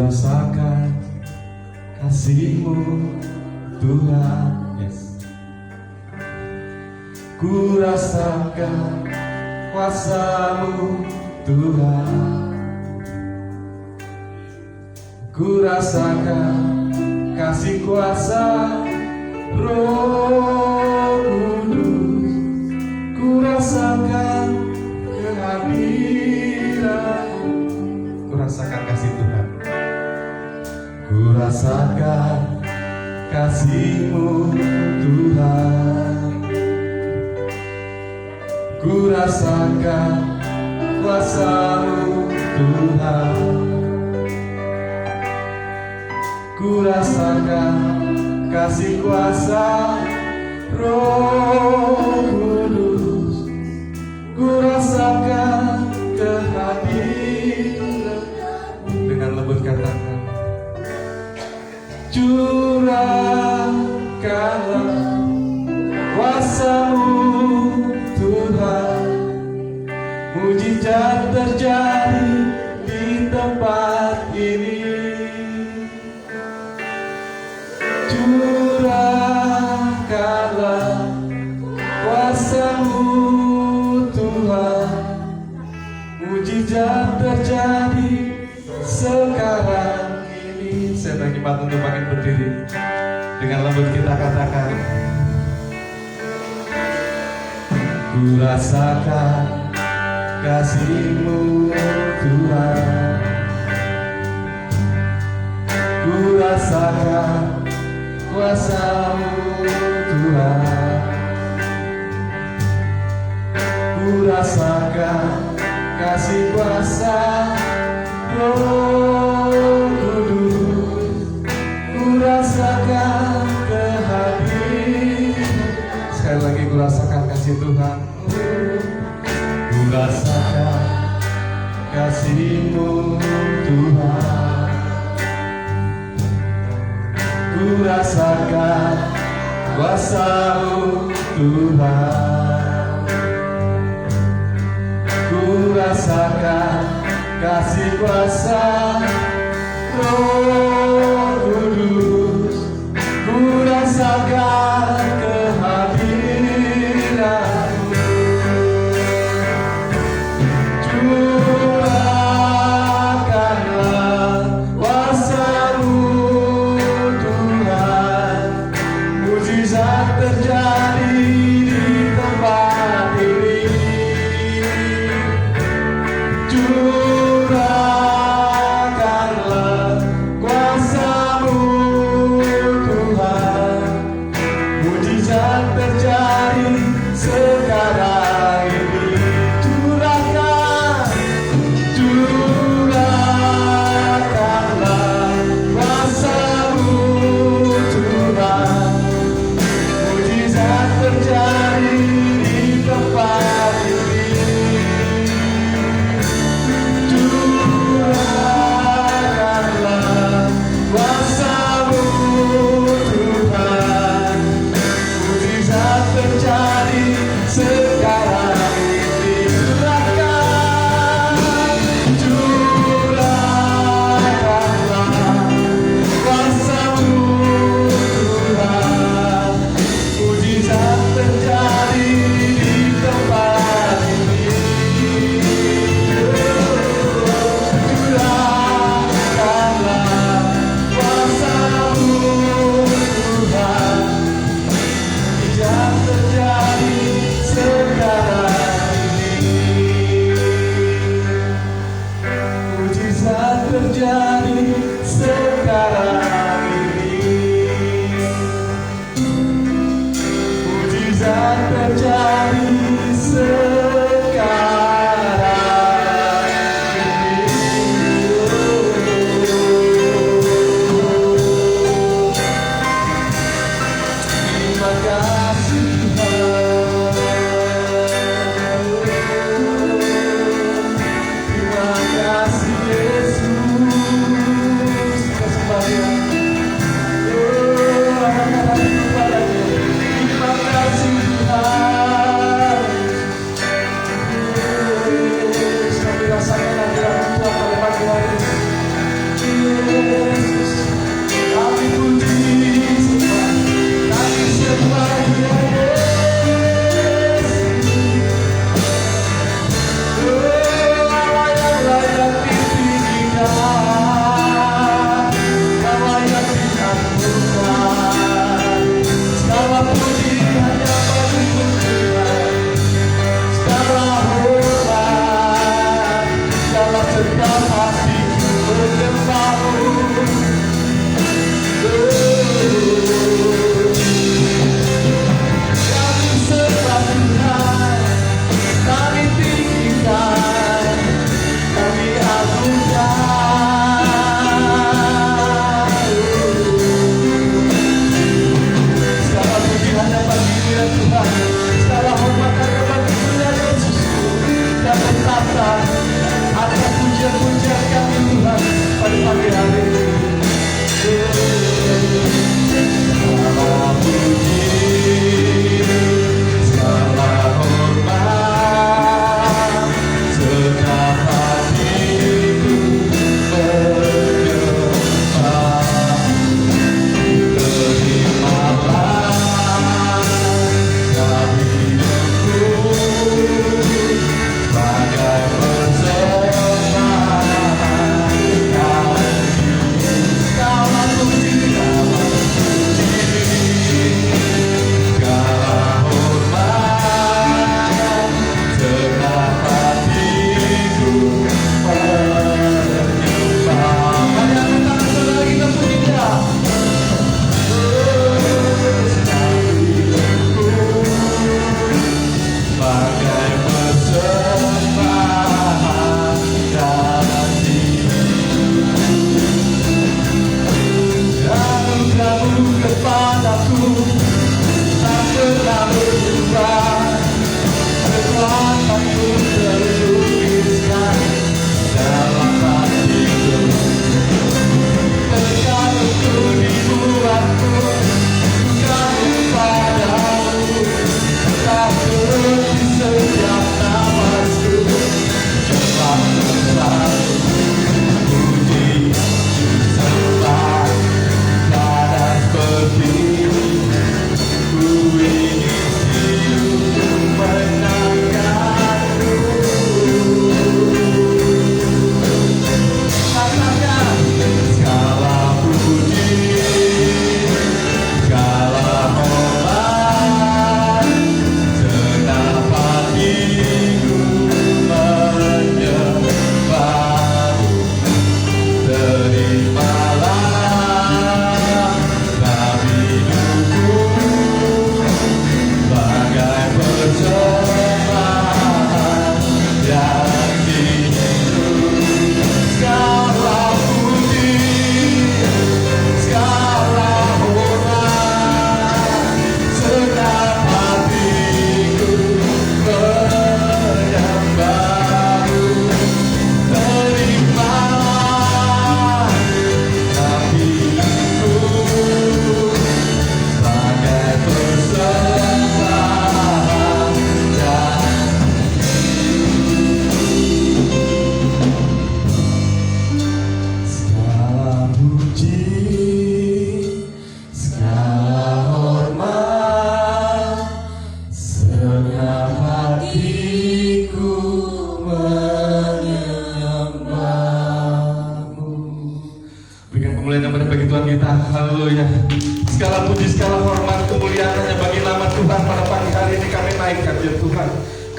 rasakan kasih-Mu Tuhan, yes. Ku rasakan kuasa-Mu Tuhan, ku rasakan kasih kuasa Roh Kudus, ku rasakan kehadiran, ku rasakan kasih Tuhan, ku rasakan kasih-Mu Tuhan, ku rasakan kuasa-Mu Tuhan, ku rasakan kasih kuasa Roh Kudus, ku rasakan kehadiran. Dengan lembut katakan, curahkanlah kuasa-Mu Tuhan, mujizat terjadi di tempat ini. Curahkanlah kuasa-Mu Tuhan, mujizat terjadi sekarang ini. Saya bagi Pak untuk makin berdiri. Dengan lembut kita katakan, ku rasakan kasih-Mu Tuhan, ku rasakan kuasa-Mu Tuhan, ku rasakan kasih kuasa Roh Kudus, ku rasakan kehadiran. Sekali lagi, ku rasakan kasih Tuhan, ku rasakan kasih-Mu Tuhan, ku rasakan kuasa-Mu Tuhan, ku rasakan kasih kuasa Roh Kudus, ku rasakan kehadiran-Mu. Curahkanlah kuasa-Mu Tuhan, mujizat terjadi di tempat ini. Curahkanlah kuasa-Mu Tuhan, mujizat terjadi sekarang ini. Curahkanlah kuasa-Mu Tuhan, mujizat terjadi di tempat ini. Curahkanlah kuasa-Mu Tuhan, mujizat terjadi sekarang ini. Curahkanlah kuasa-Mu Tuhan, mujizat terjadi di tempat ini. Curahkanlah kuasa-Mu Tuhan, mujizat terjadi sekarang ini. Mujizat terjadi sekarang ini. Mujizat terjadi sekarang ini. Terima kasih Tuhan, terima kasih Yesus. Kesempatan terima kasih Tuhan.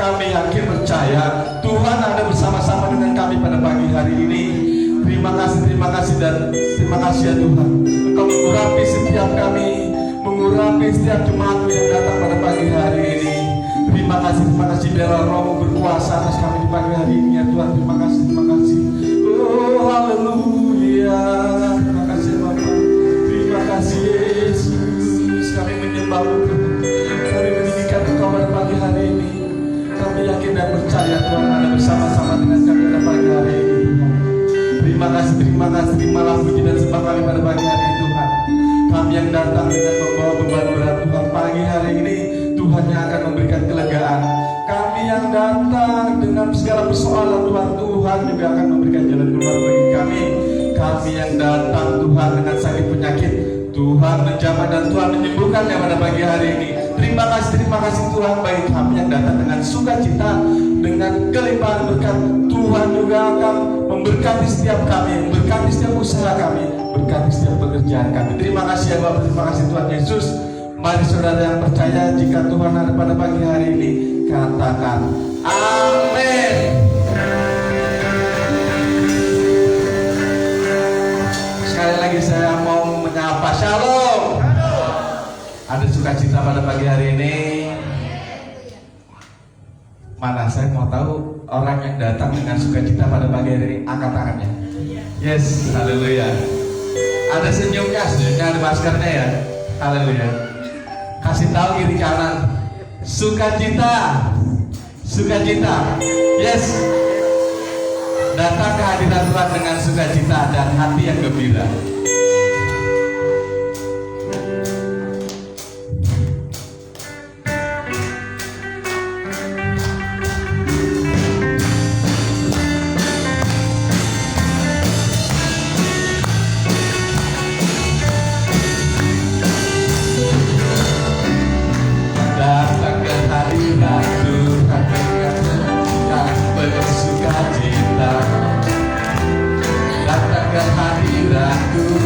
kami yakin percaya Tuhan ada bersama-sama dengan kami pada pagi hari ini. Terima kasih dan terima kasih ya Tuhan. Engkau mengurapi setiap kami, mengurapi setiap jemaat yang datang pada pagi hari ini. Terima kasih biarlah Roh berkuasa atas kami di pagi hari ini ya Tuhan. Terima kasih. Oh haleluya. Terima kasih Bapak. Terima kasih Yesus. Kami menyembah-Mu Tuhan. Kami meninggikan Engkau pada pagi hari ini. Kami yakin dan percaya Tuhan ada bersama-sama dengan kami pada pagi hari ini Tuhan. Terima kasih, terimalah puji dan sembah kami pada pagi hari ini Tuhan. Kami yang datang dengan membawa beban berat Tuhan pagi hari ini, Tuhan yang akan memberikan kelegaan. Kami yang datang dengan segala persoalan Tuhan, Tuhan juga akan memberikan jalan keluar bagi kami. Kami yang datang Tuhan dengan sakit penyakit, Tuhan menjamah dan Tuhan menyembuhkannya pada pagi hari ini. Terima kasih Tuhan bagi kami yang datang dengan sukacita, dengan kelimpahan berkat. Tuhan juga akan memberkati setiap kami, memberkati setiap usaha kami, berkati setiap pekerjaan kami. Terima kasih ya Bapak, terima kasih Tuhan Yesus. Mari saudara yang percaya jika Tuhan ada pada pagi hari ini, katakan amin. Sekali lagi saya mau menyapa shalom. Ada sukacita pada pagi hari ini. Mana saya mau tahu orang yang datang dengan sukacita pada pagi hari ini, angkat tangannya. Yes, haleluya. Ada senyumnya ada maskernya ya. Haleluya. Kasih tahu kiri kanan, sukacita. Yes. Datang ke hadirat Tuhan dengan sukacita dan hati yang gembira. Datang ke hadirat Tuhan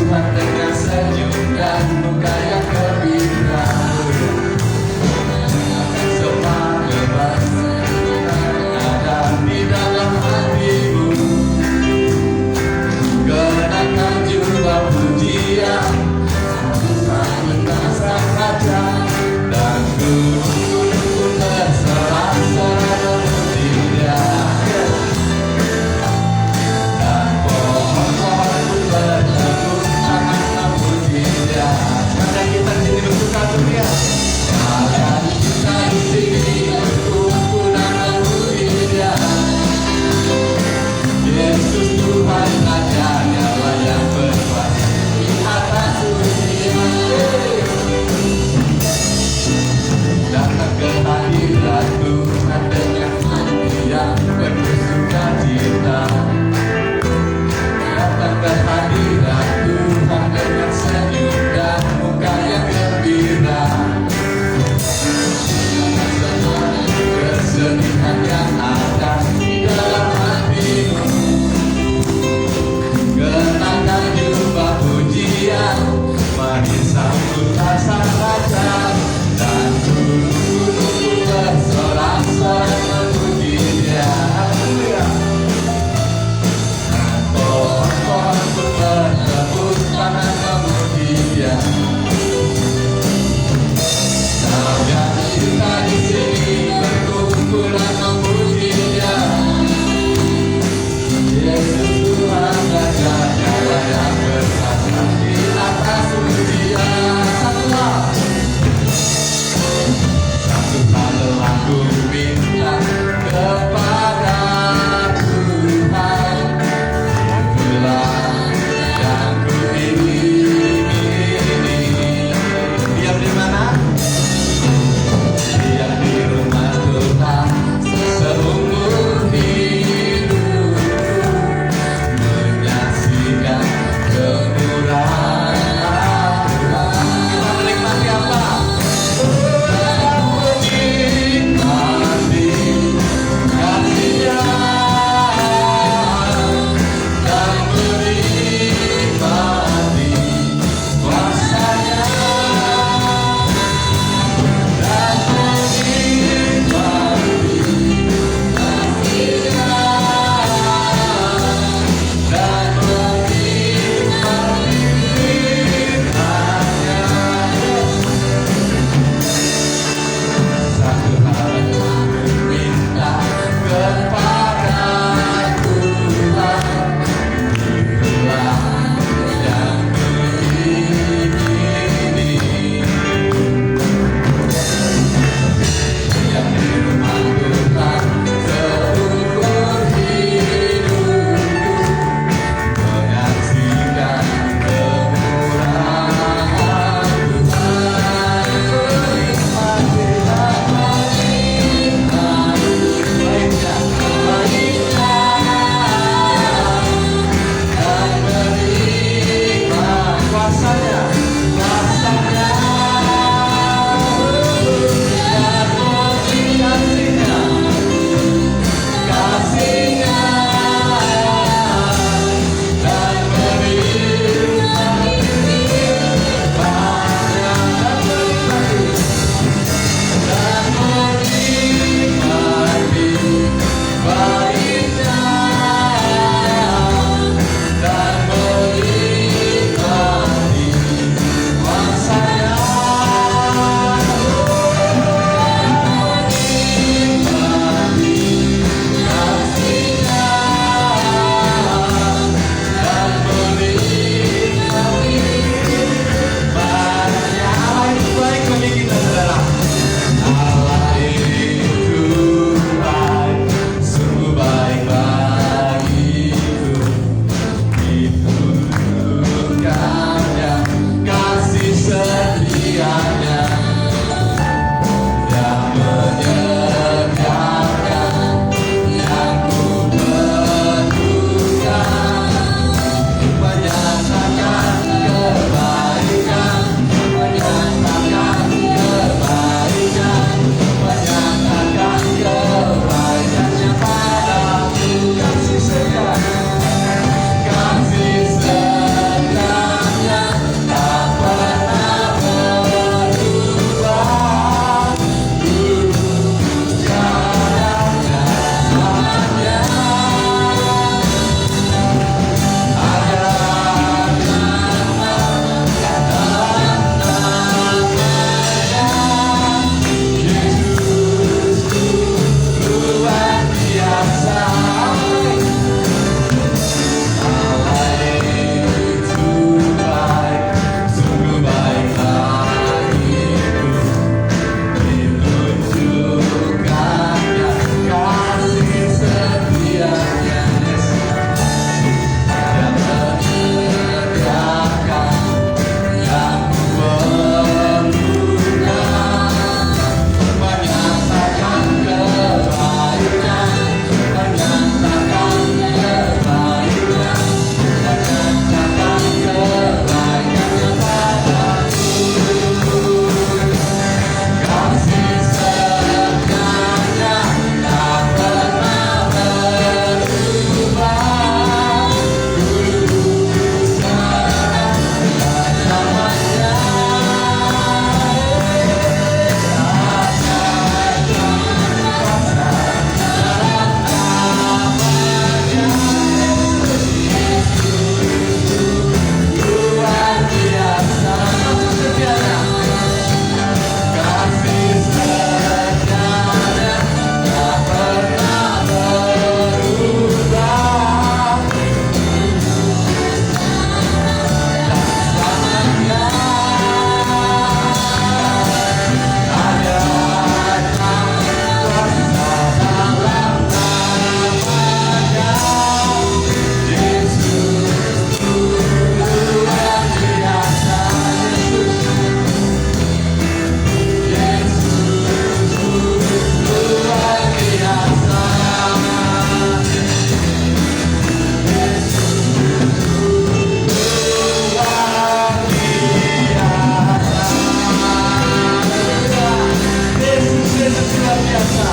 biasa.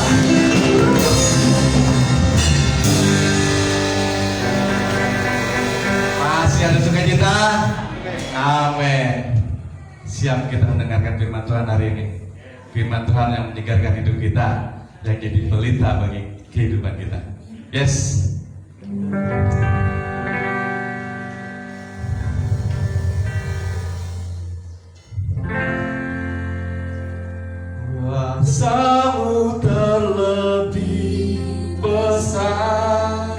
Masih ada sukacita? Amin. Siap kita mendengarkan firman Tuhan hari ini. Firman Tuhan yang menyegarkan hidup kita, yang jadi pelita bagi kehidupan kita. Yes. Kuasa-Mu terlebih besar,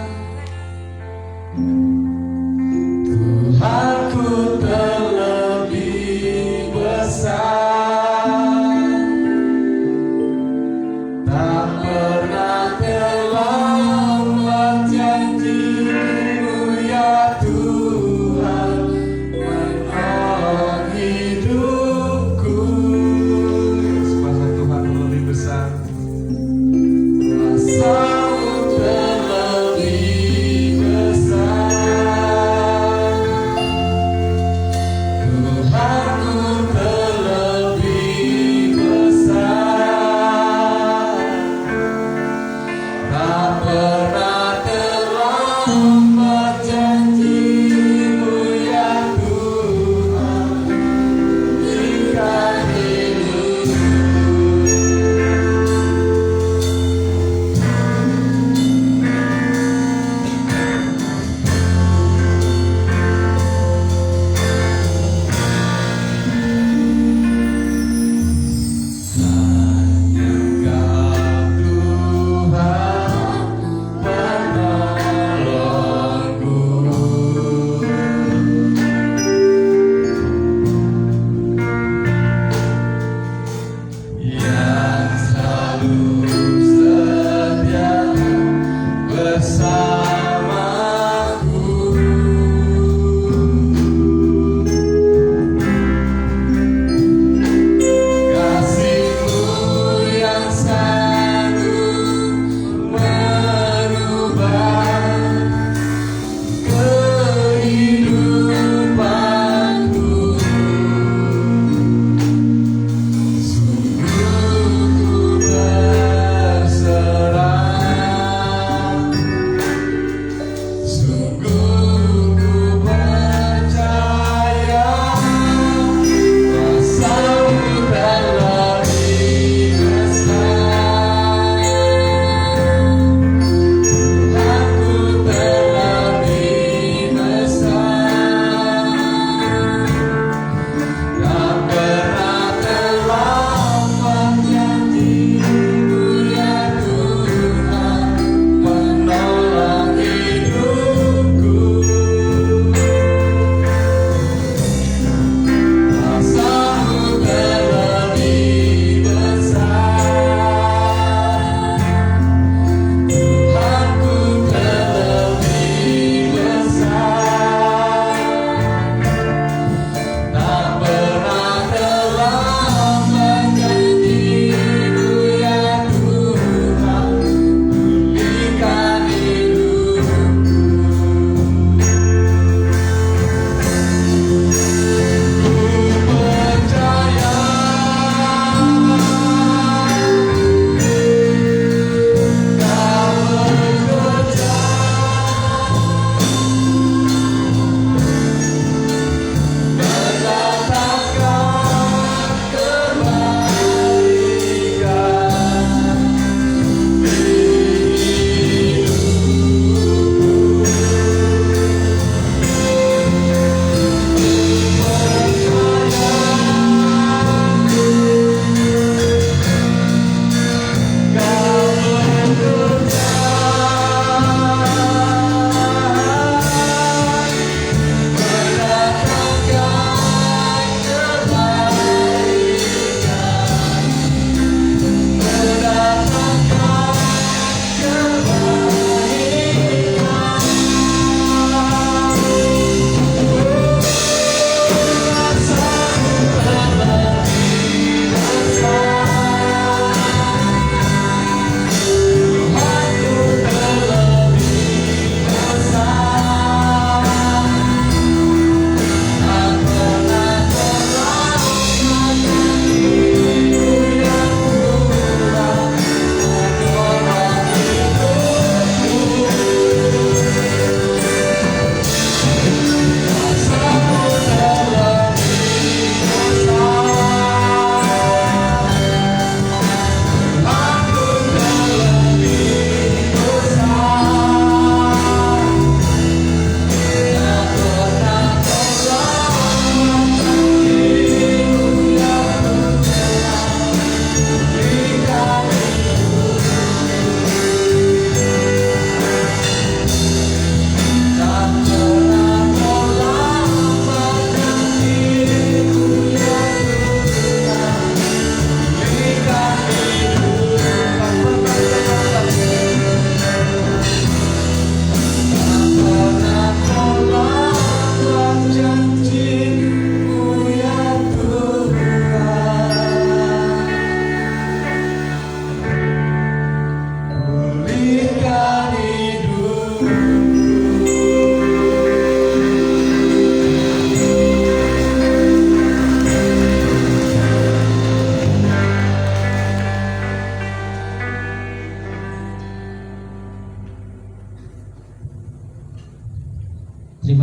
Tuhanku terlebih besar, tak pernah terlambat janji-Mu ya Tuhan menolong hidupku. Kuasa Tuhan lebih besar.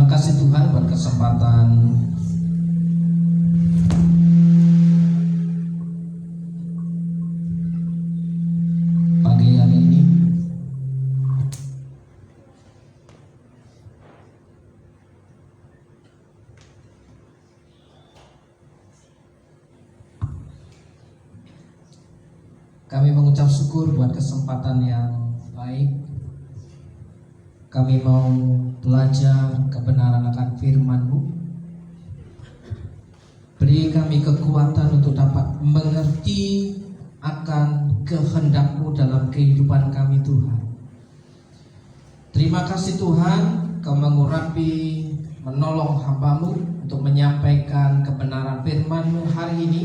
kasih Tuhan buat kesempatan pagi hari ini. Kami mengucap syukur buat kesempatan yang baik. Kami mau belajar kebenaran akan firman-Mu. Beri kami kekuatan untuk dapat mengerti akan kehendak-Mu dalam kehidupan kami, Tuhan. Terima kasih Tuhan, Kau mengurapi, menolong hamba-Mu untuk menyampaikan kebenaran firman-Mu hari ini.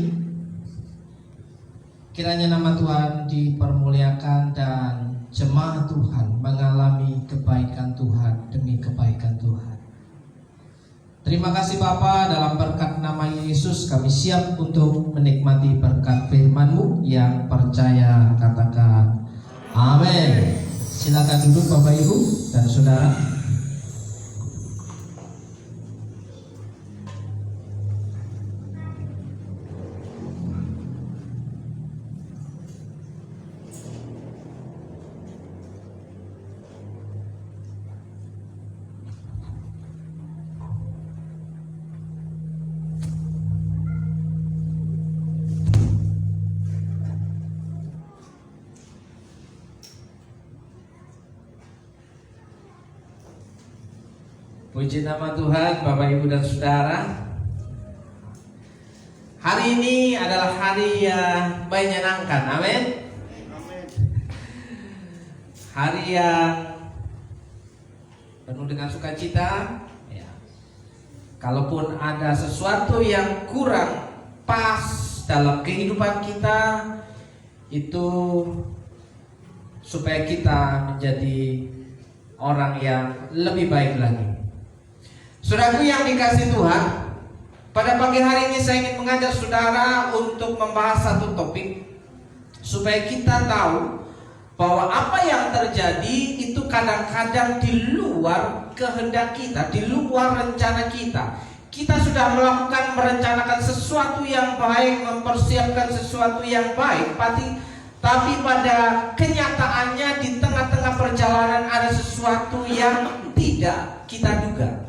Kiranya nama Tuhan dipermuliakan dan jemaat Tuhan mengalami kebaikan Tuhan demi kebaikan Tuhan. Terima kasih Bapa, dalam berkat nama Yesus kami siap untuk menikmati berkat firman-Mu. Yang percaya katakan amin. Silakan duduk Bapak Ibu dan Saudara. Puji nama Tuhan, Bapak Ibu dan Saudara. Hari ini adalah hari yang menyenangkan, amin. Hari yang penuh dengan sukacita. Ya. Kalaupun ada sesuatu yang kurang pas dalam kehidupan kita, itu supaya kita menjadi orang yang lebih baik lagi. Saudaraku yang dikasihi Tuhan, pada pagi hari ini saya ingin mengajak saudara untuk membahas satu topik supaya kita tahu bahwa apa yang terjadi itu kadang-kadang di luar kehendak kita, di luar rencana kita. Kita sudah merencanakan sesuatu yang baik, mempersiapkan sesuatu yang baik, tapi pada kenyataannya di tengah-tengah perjalanan ada sesuatu yang tidak kita duga.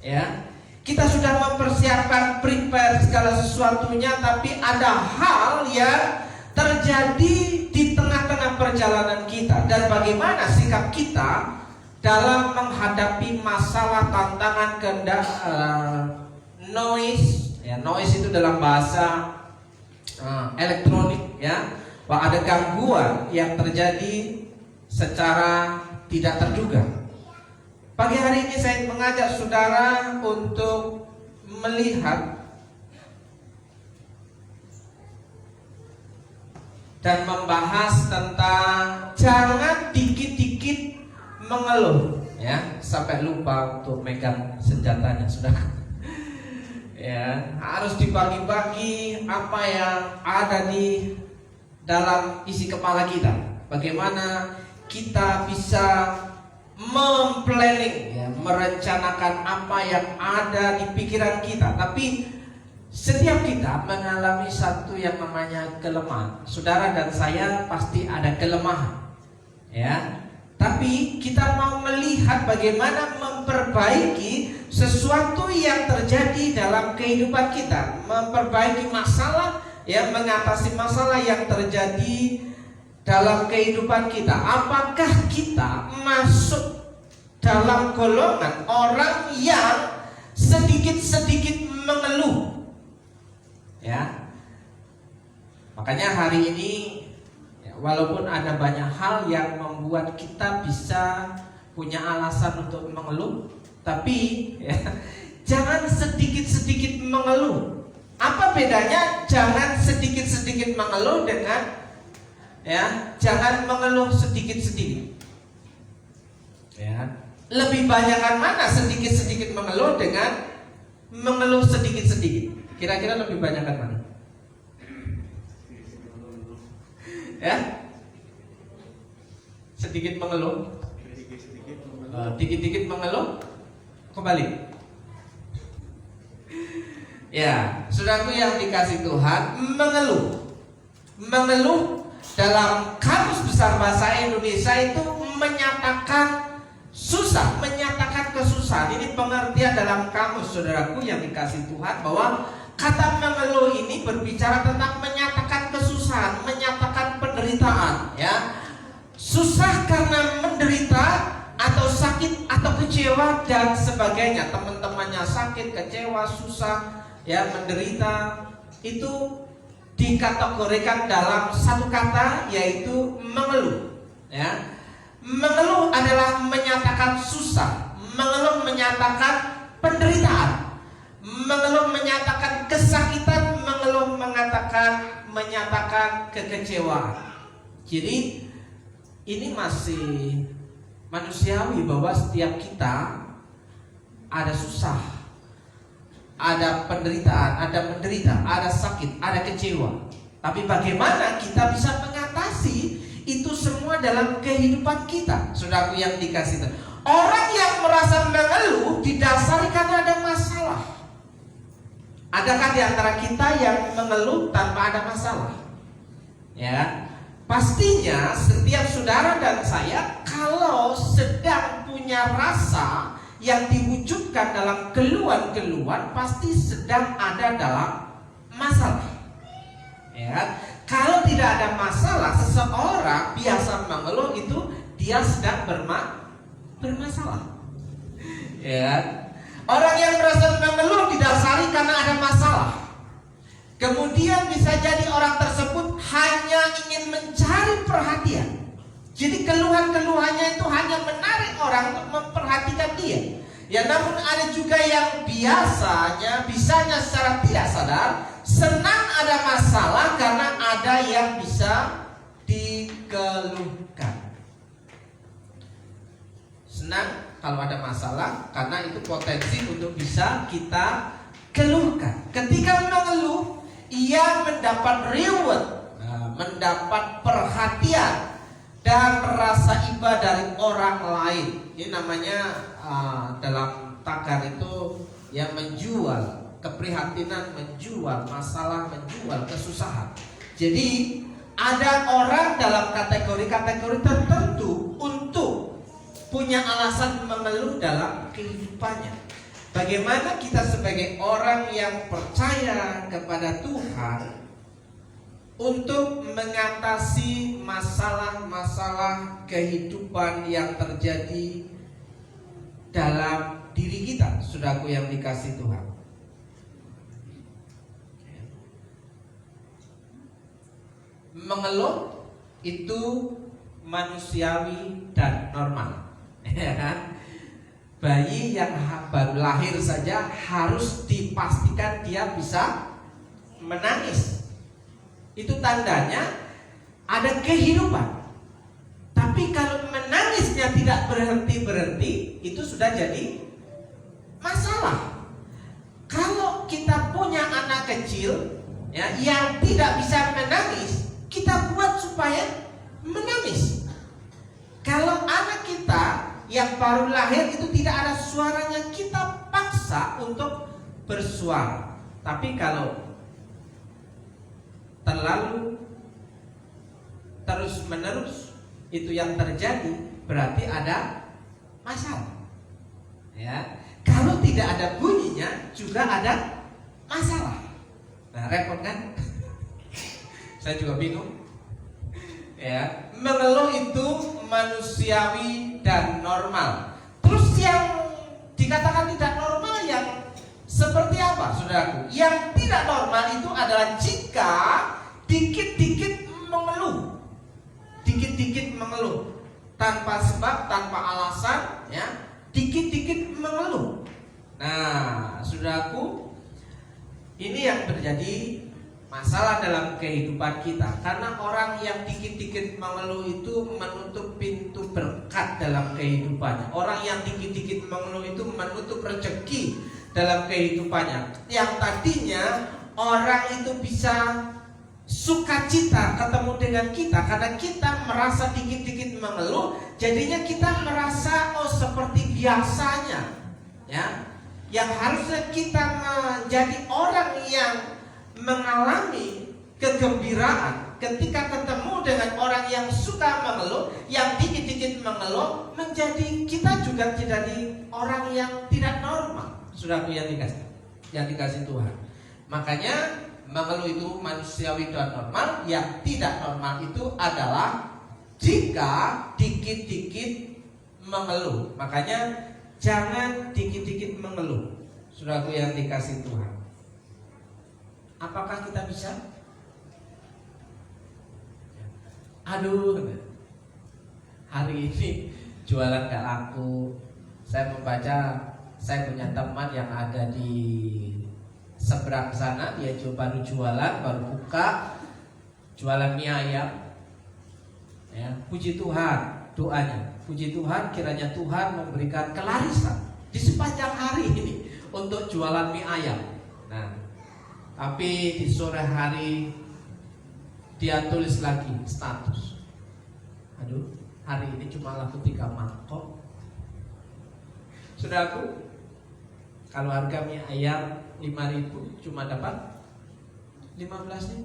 Ya, kita sudah mempersiapkan, prepare segala sesuatunya, tapi ada hal yang terjadi di tengah-tengah perjalanan kita. Dan bagaimana sikap kita dalam menghadapi masalah, tantangan, kehendak, noise. Ya, noise itu dalam bahasa elektronik, ya, bahwa ada gangguan yang terjadi secara tidak terduga. Pagi hari ini saya mengajak saudara untuk melihat dan membahas tentang jangan dikit-dikit mengeluh, ya, sampai lupa untuk megang senjatanya, saudara. Ya, harus dibagi-bagi apa yang ada di dalam isi kepala kita. Bagaimana kita bisa memplanning, ya, merencanakan apa yang ada di pikiran kita. Tapi setiap kita mengalami satu yang namanya kelemahan. Saudara dan saya pasti ada kelemahan, ya. Tapi kita mau melihat bagaimana memperbaiki sesuatu yang terjadi dalam kehidupan kita, memperbaiki masalah, ya, mengatasi masalah yang terjadi dalam kehidupan kita. Apakah kita masuk dalam golongan orang yang sedikit-sedikit mengeluh? Ya. Makanya hari ini, ya, walaupun ada banyak hal yang membuat kita bisa punya alasan untuk mengeluh, tapi ya, jangan sedikit-sedikit mengeluh. Apa bedanya jangan sedikit-sedikit mengeluh dengan, ya, jangan mengeluh sedikit-sedikit? Ya, lebih banyakkan mana sedikit-sedikit mengeluh dengan mengeluh sedikit-sedikit? Kira-kira lebih banyakkan mana? Ya, sedikit mengeluh, dikit-dikit mengeluh, Kembali. Ya, saudaraku yang dikasih Tuhan, mengeluh dalam Kamus Besar Bahasa Indonesia itu menyatakan susah, menyatakan kesusahan. Ini pengertian dalam kamus, saudaraku yang dikasih Tuhan, bahwa kata mengeluh ini berbicara tentang menyatakan kesusahan, menyatakan penderitaan, ya. Susah karena menderita atau sakit atau kecewa dan sebagainya. Teman-temannya sakit, kecewa, susah, ya, menderita, itu dikategorikan dalam satu kata, yaitu mengeluh, ya. Mengeluh adalah menyatakan susah, mengeluh menyatakan penderitaan, mengeluh menyatakan kesakitan, mengeluh menyatakan kekecewaan. Jadi ini masih manusiawi bahwa setiap kita ada susah, ada penderitaan, ada menderita, ada sakit, ada kecewa. Tapi bagaimana kita bisa mengatasi itu semua dalam kehidupan kita, saudaraku yang dikasih Tuhan? Orang yang merasa mengeluh didasari karena ada masalah. Adakah di antara kita yang mengeluh tanpa ada masalah? Ya, pastinya setiap saudara dan saya kalau sedang punya rasa yang diwujudkan dalam keluhan-keluhan, pasti sedang ada dalam masalah. Ya, kalau tidak ada masalah, seseorang biasa mengeluh itu dia sedang bermasalah. Ya. Orang yang merasa mengeluh didasari karena ada masalah. Kemudian bisa jadi orang tersebut hanya ingin mencari perhatian. Jadi keluhan-keluhannya itu hanya menarik orang untuk memperhatikan dia. Ya, namun ada juga yang bisanya secara tidak sadar senang ada masalah karena ada yang bisa dikeluhkan. Senang kalau ada masalah karena itu potensi untuk bisa kita keluhkan. Ketika mengeluh, ia mendapat reward, mendapat perhatian dan rasa iba dari orang lain. Ini namanya dalam tagar itu yang menjual keprihatinan, menjual masalah, menjual kesusahan. Jadi ada orang dalam kategori-kategori tertentu untuk punya alasan mengeluh dalam kehidupannya. Bagaimana kita sebagai orang yang percaya kepada Tuhan untuk mengatasi masalah-masalah kehidupan yang terjadi dalam diri kita, saudaraku yang dikasih Tuhan. Mengeluh itu manusiawi dan normal. Bayi yang baru lahir saja harus dipastikan dia bisa menangis. Itu tandanya ada kehidupan. Tapi kalau menangisnya tidak berhenti-berhenti, itu sudah jadi masalah. Kalau kita punya anak kecil, ya, yang tidak bisa menangis, kita buat supaya menangis. Kalau anak kita yang baru lahir itu tidak ada suaranya, kita paksa untuk bersuara. Tapi kalau terlalu terus-menerus itu yang terjadi, berarti ada masalah. Ya, kalau tidak ada bunyinya juga ada masalah. Nah, repot kan? Saya juga bingung. Ya, mengeluh itu manusiawi dan normal. Terus yang dikatakan tidak normal yang seperti apa, saudaraku? Yang tidak normal itu adalah jika dikit-dikit mengeluh, dikit-dikit mengeluh tanpa sebab, tanpa alasan, ya, dikit-dikit mengeluh. Nah, saudaraku, ini yang terjadi masalah dalam kehidupan kita. Karena orang yang dikit-dikit mengeluh itu menutup pintu berkat dalam kehidupannya. Orang yang dikit-dikit mengeluh itu menutup rezeki dalam kehidupannya. Yang tadinya orang itu bisa sukacita ketemu dengan kita karena kita merasa dikit-dikit mengeluh, jadinya kita merasa oh seperti biasanya. ya, yang harusnya kita menjadi orang yang mengalami kegembiraan ketika ketemu dengan orang yang suka mengeluh, yang dikit-dikit mengeluh, menjadi kita juga jadi orang yang tidak normal. Saudaraku yang dikasih Tuhan. Makanya mengeluh itu manusiawi dan normal. Yang tidak normal itu adalah jika dikit-dikit mengeluh. Makanya jangan dikit-dikit mengeluh. Saudaraku yang dikasih Tuhan. Apakah kita bisa? Aduh, hari ini jualan gak laku. Saya membaca, saya punya teman yang ada di seberang sana. Dia baru jualan, baru buka, jualan mie ayam ya. Puji Tuhan, doanya, puji Tuhan, kiranya Tuhan memberikan kelarisan di sepanjang hari ini untuk jualan mie ayam. Nah, tapi di sore hari dia tulis lagi status, aduh, hari ini cuma laku 3 mangkok. Saudaraku, kalau harga mie ayam 5.000 cuma dapat 15.000.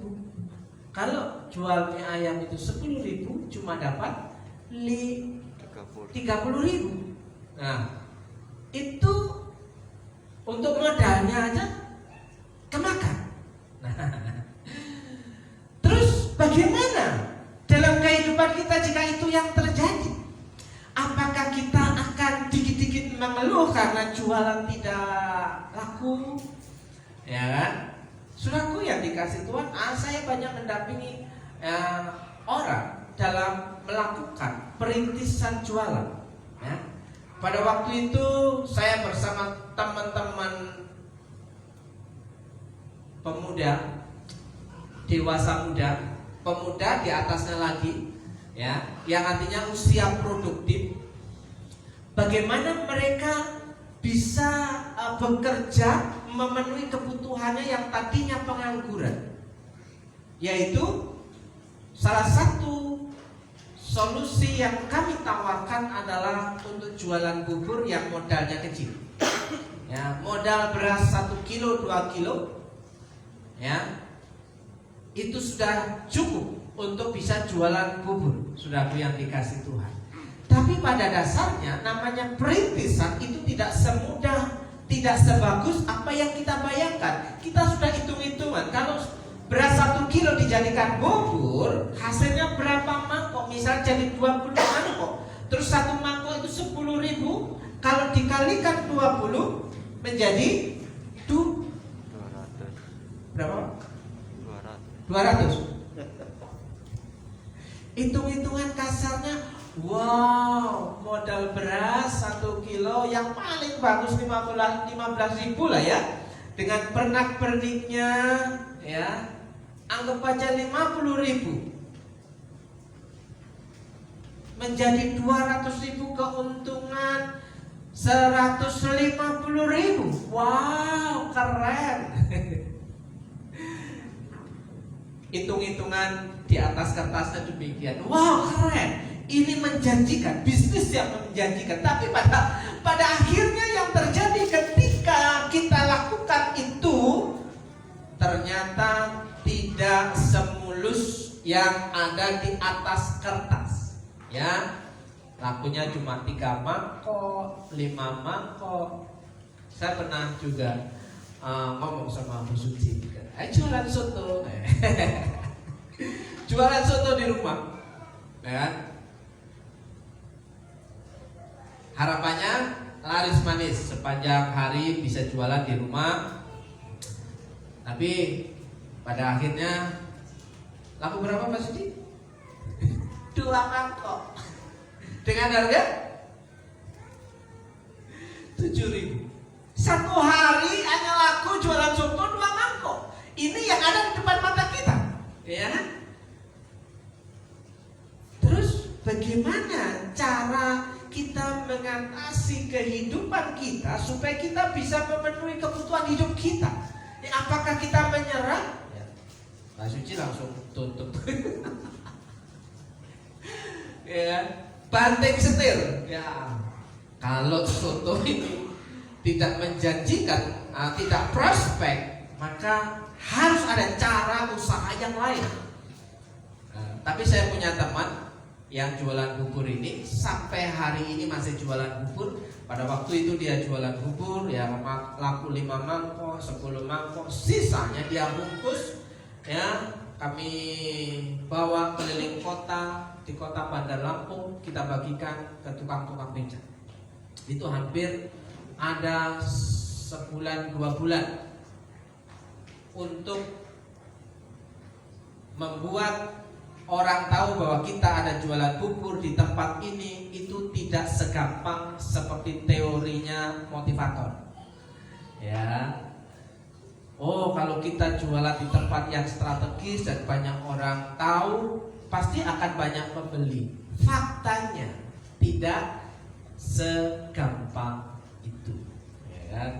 Kalau jual mie ayam itu 10.000 cuma dapat 30.000. Nah, itu untuk modalnya aja kemakan. Nah, terus bagaimana dalam kehidupan kita jika itu yang terjadi? Apakah kita akan dikit-dikit mengeluh karena jualan tidak laku? Ya kan? Saudaraku yang dikasih Tuhan, saya banyak mendampingi orang dalam melakukan perintisan jualan. Ya. Pada waktu itu saya bersama teman-teman pemuda, dewasa muda, pemuda di atasnya lagi, ya, yang artinya usia produktif. Bagaimana mereka bisa bekerja memenuhi kebutuhannya yang tadinya pengangguran, yaitu salah satu solusi yang kami tawarkan adalah untuk jualan bubur yang modalnya kecil. Ya, modal beras 1 kilo 2 kilo, ya, itu sudah cukup untuk bisa jualan bubur. Saudaraku yang dikasih Tuhan. Tapi pada dasarnya namanya perintisan itu tidak semudah, tidak sebagus apa yang kita bayangkan. Kita sudah hitung-hitungan, kalau beras 1 kilo dijadikan bubur, hasilnya berapa mangkok? Misal jadi 20 mangkok. Terus 1 mangkok itu 10.000. Kalau dikalikan 20 menjadi 200. Berapa? 200. Hitung-hitungan kasarnya, wow, modal beras 1 kilo yang paling bagus 15.000 lah ya. Dengan pernak-perniknya, ya, anggap aja 50.000. Menjadi 200.000 keuntungan 150.000. Wow, keren. Hitung-hitungan di atas kertasnya demikian. Wow, keren. Ini menjanjikan, bisnis yang menjanjikan. Tapi pada akhirnya yang terjadi ketika kita lakukan itu ternyata tidak semulus yang ada di atas kertas. Ya, lakunya cuma 3 mangkok, 5 mangkok. Saya pernah juga ngomong sama Bu Suci, jualan soto. Jualan soto di rumah, ya. Harapannya laris manis sepanjang hari bisa jualan di rumah. Tapi pada akhirnya laku berapa Pak Suci? 2 mangkok dengan harga 7.000. 1 hari hanya laku jualan soto 2 mangkok. Ini yang ada di depan mata kita, ya. Terus bagaimana cara kita mengatasi kehidupan kita supaya kita bisa memenuhi kebutuhan hidup kita? Ya, apakah kita menyerah? Ya, Pak Suci langsung tutup. Ya, banting setir. Ya, kalau soto ini tidak menjanjikan, tidak prospek, maka harus ada cara usaha yang lain. Tapi saya punya teman yang jualan bubur ini, sampai hari ini masih jualan bubur. Pada waktu itu dia jualan bubur ya, laku 5 mangkok, 10 mangkok, sisanya dia bungkus ya, kami bawa keliling kota, di kota Bandar Lampung kita bagikan ke tukang-tukang becak. Itu hampir ada sebulan 2 bulan untuk membuat orang tahu bahwa kita ada jualan bubur di tempat ini. Itu tidak segampang seperti teorinya motivator ya. Oh, kalau kita jualan di tempat yang strategis dan banyak orang tahu, pasti akan banyak pembeli. Faktanya tidak segampang itu ya kan?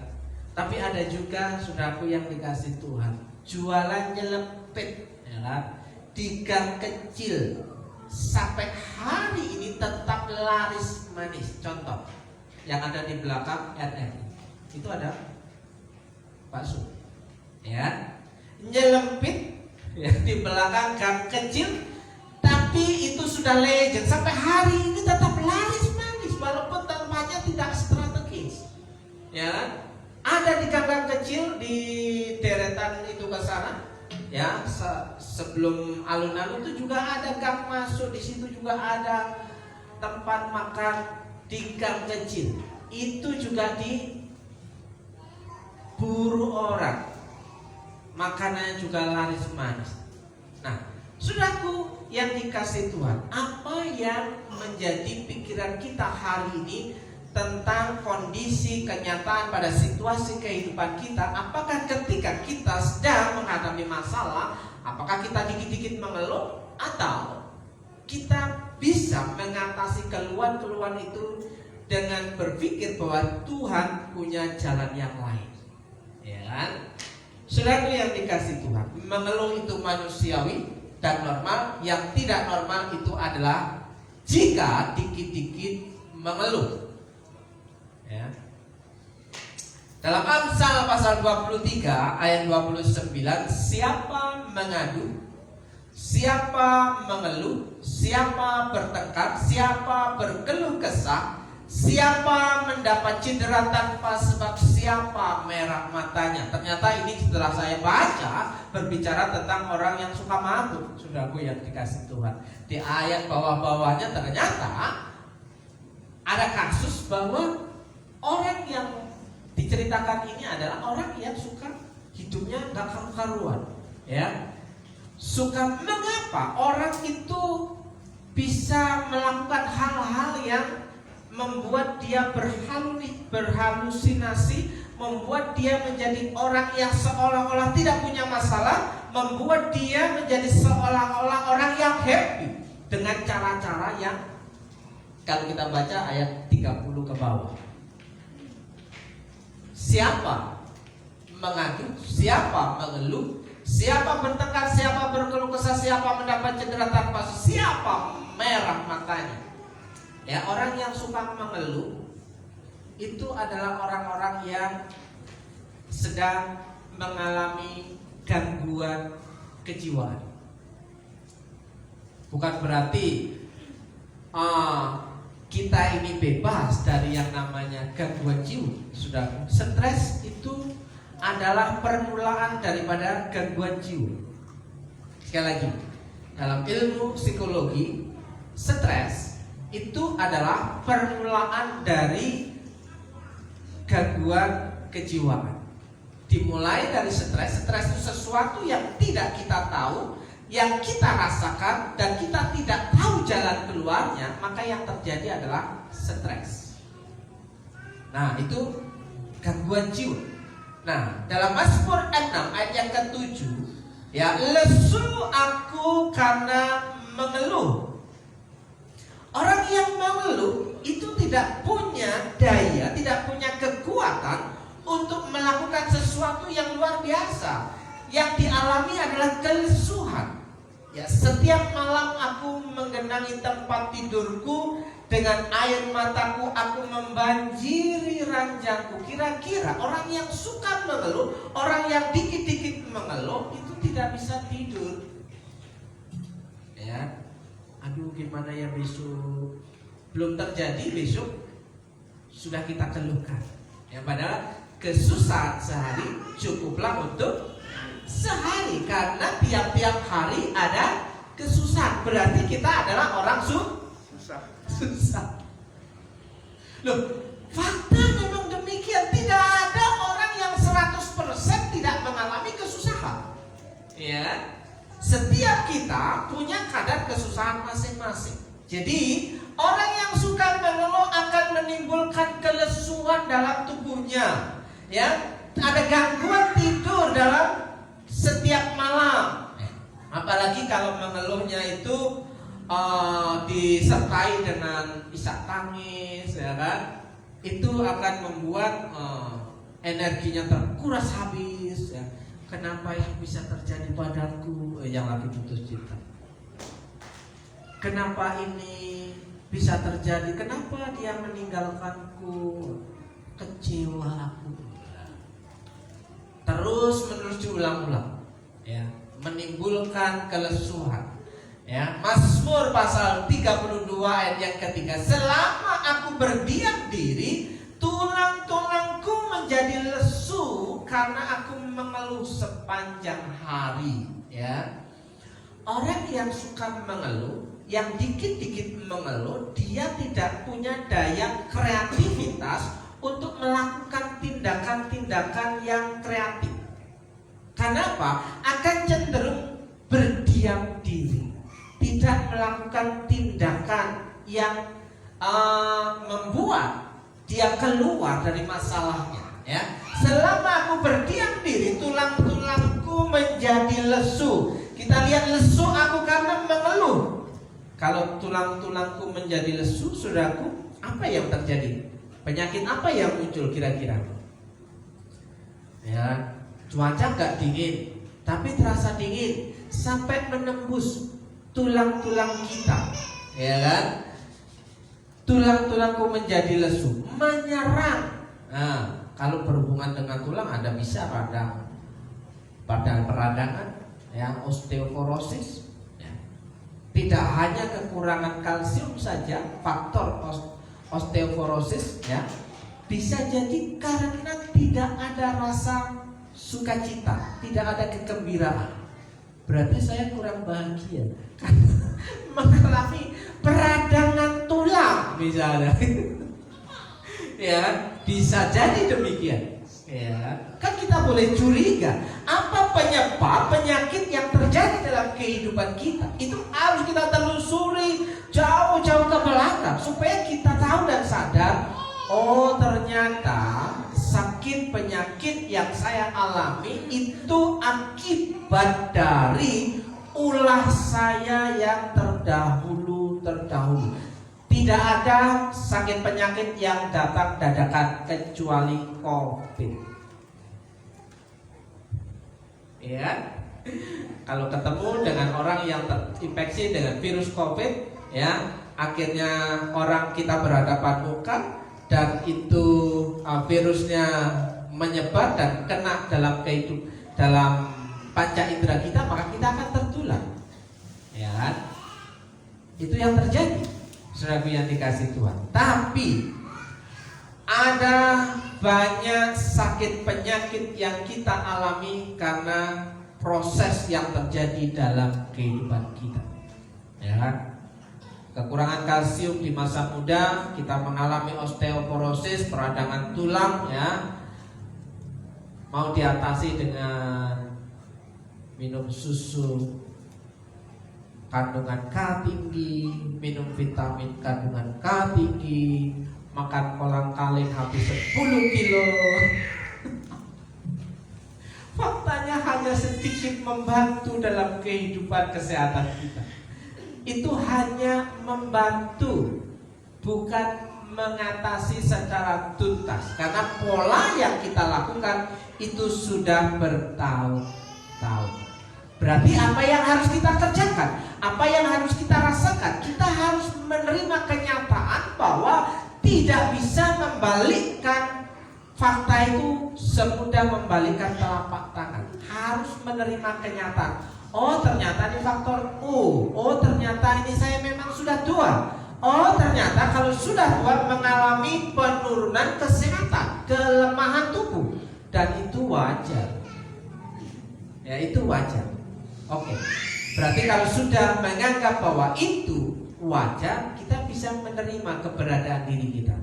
Tapi ada juga saudaraku yang dikasih Tuhan, jualan nyelempit ya kan, di gang kecil sampai hari ini tetap laris manis. Contoh yang ada di belakang RRI itu ada bakso ya, nyelempit ya, di belakang gang kecil, tapi itu sudah legend sampai hari ini tetap laris manis walaupun tempatnya tidak strategis ya kan? Ada di gang kecil di deretan itu ke sana ya, sebelum alun-alun itu juga ada gang masuk, di situ juga ada tempat makan di gang kecil. Itu juga diburu orang, makanannya juga laris manis. Nah, saudaraku yang dikasih Tuhan, apa yang menjadi pikiran kita hari ini tentang kondisi kenyataan pada situasi kehidupan kita? Apakah ketika kita sedang menghadapi masalah, apakah kita dikit-dikit mengeluh, atau kita bisa mengatasi keluhan-keluhan itu dengan berpikir bahwa Tuhan punya jalan yang lain? Ya kan? Saudaraku yang dikasih Tuhan, mengeluh itu manusiawi dan normal. Yang tidak normal itu adalah jika dikit-dikit mengeluh ya. Dalam Amsal pasal 23 ayat 29, siapa mengadu, siapa mengeluh, siapa bertengkar, siapa berkeluh kesah, siapa mendapat cedera tanpa sebab, siapa merah matanya. Ternyata ini setelah saya baca berbicara tentang orang yang suka mabuk. Saudaraku yang dikasih Tuhan, di ayat bawah-bawahnya ternyata ada kasus bahwa orang yang diceritakan ini adalah orang yang suka hidupnya gak karu-karuan ya. Suka, mengapa orang itu bisa melakukan hal-hal yang membuat dia berhalusinasi, membuat dia menjadi orang yang seolah-olah tidak punya masalah, membuat dia menjadi seolah-olah orang yang happy dengan cara-cara yang, kalau kita baca ayat 30 ke bawah, siapa mengadu, siapa mengeluh, siapa bertengkar, siapa berkeluh kesah, siapa mendapat cedera tanpa, siapa merah matanya. Ya, orang yang suka mengeluh itu adalah orang-orang yang sedang mengalami gangguan kejiwaan. Bukan berarti kita ini bebas dari yang namanya gangguan jiwa. Sudah, stres itu adalah permulaan daripada gangguan jiwa. Sekali lagi, dalam ilmu psikologi, stres itu adalah permulaan dari gangguan kejiwaan. Dimulai dari stres. Stres itu sesuatu yang tidak kita tahu, yang kita rasakan, dan kita tidak tahu jalan keluarnya, maka yang terjadi adalah stres. Nah, itu gangguan jiwa. Nah, dalam Mazmur 6 ayat yang ke-7, ya, lesu aku karena mengeluh. Orang yang mengeluh itu tidak punya daya, tidak punya kekuatan untuk melakukan sesuatu yang luar biasa. Yang dialami adalah kelesuhan. Ya, setiap malam aku menggenangi tempat tidurku dengan air mataku aku membanjiri ranjangku. Kira-kira orang yang suka mengeluh, orang yang dikit-dikit mengeluh itu tidak bisa tidur. Ya, aduh gimana ya besok? Belum terjadi besok sudah kita keluhkan. Ya, padahal kesusahan sehari cukuplah untuk sehari, karena tiap-tiap hari ada kesusahan. Berarti kita adalah orang susah. Loh, fakta memang demikian. Tidak ada orang yang 100% tidak mengalami kesusahan. Ya, setiap kita punya kadar kesusahan masing-masing. Jadi orang yang suka mengeluh akan menimbulkan kelesuan dalam tubuhnya. Ya, ada gangguan tidur dalam setiap malam. Apalagi kalau mengeluhnya itu disertai dengan isak tangis, ya kan? Itu akan membuat energinya terkuras habis. Ya. Kenapa yang bisa terjadi padaku yang lagi putus cinta? Kenapa ini bisa terjadi? Kenapa dia meninggalkanku? Kecewa aku. Terus menerus diulang-ulang, ya, menimbulkan kelesuan. Ya, Mazmur pasal 32 ayat yang ketiga, selama aku berdiam diri, tulang-tulangku menjadi lesu karena aku mengeluh sepanjang hari. Ya, orang yang suka mengeluh, yang dikit-dikit mengeluh, dia tidak punya daya kreativitas untuk melakukan tindakan-tindakan yang kreatif. Kenapa? Akan cenderung berdiam diri, tidak melakukan tindakan yang membuat dia keluar dari masalahnya. Ya, selama aku berdiam diri, tulang-tulangku menjadi lesu. Kita lihat lesu aku karena mengeluh. Kalau tulang-tulangku menjadi lesu, saudaraku, apa yang terjadi? Penyakit apa yang muncul kira-kira? Ya, cuaca gak dingin, tapi terasa dingin sampai menembus tulang-tulang kita, ya kan? Tulang-tulangku menjadi lesu, menyerang. Nah, kalau berhubungan dengan tulang ada bisa pada peradangan, ya, osteoporosis. Ya. Tidak hanya kekurangan kalsium saja, faktor osteoporosis, ya, bisa jadi karena tidak ada rasa sukacita, tidak ada kegembiraan. Berarti saya kurang bahagia karena mengalami peradangan tulang misalnya. Ya, bisa jadi demikian. Ya, kan kita boleh curiga apa penyebab penyakit yang terjadi dalam kehidupan kita. Itu harus kita telusuri jauh-jauh ke belakang supaya kita tahu dan sadar, oh ternyata sakit penyakit yang saya alami itu akibat dari ulah saya yang terdahulu. Tidak ada sakit penyakit yang datang dadakan kecuali COVID. Ya, kalau ketemu dengan orang yang terinfeksi dengan virus COVID, ya, akhirnya orang kita berhadapan muka dan itu virusnya menyebar dan kena dalam panca indera kita, maka kita akan tertular. Ya kan? Itu yang terjadi, saudaraku yang dikasih Tuhan. Tapi ada banyak sakit penyakit yang kita alami karena proses yang terjadi dalam kehidupan kita. Ya kan? Kekurangan kalsium di masa muda, kita mengalami osteoporosis, peradangan tulang, ya. Mau diatasi dengan minum susu kandungan K tinggi, minum vitamin kandungan K tinggi, makan kolang-kaling habis 10 kilo. Faktanya hanya sedikit membantu dalam kehidupan kesehatan kita. Itu hanya membantu, bukan mengatasi secara tuntas. Karena pola yang kita lakukan itu sudah bertahun-tahun. Berarti apa yang harus kita kerjakan? Apa yang harus kita rasakan? Kita harus menerima kenyataan tidak bisa membalikkan fakta itu semudah membalikkan telapak tangan. Harus menerima kenyataan. Oh ternyata ini faktor U. Oh ternyata ini saya memang sudah tua. Oh ternyata kalau sudah tua mengalami penurunan kesehatan, kelemahan tubuh. Dan itu wajar. Ya itu wajar. Oke. Berarti kalau sudah menganggap bahwa itu wajar, kita bisa menerima keberadaan diri kita.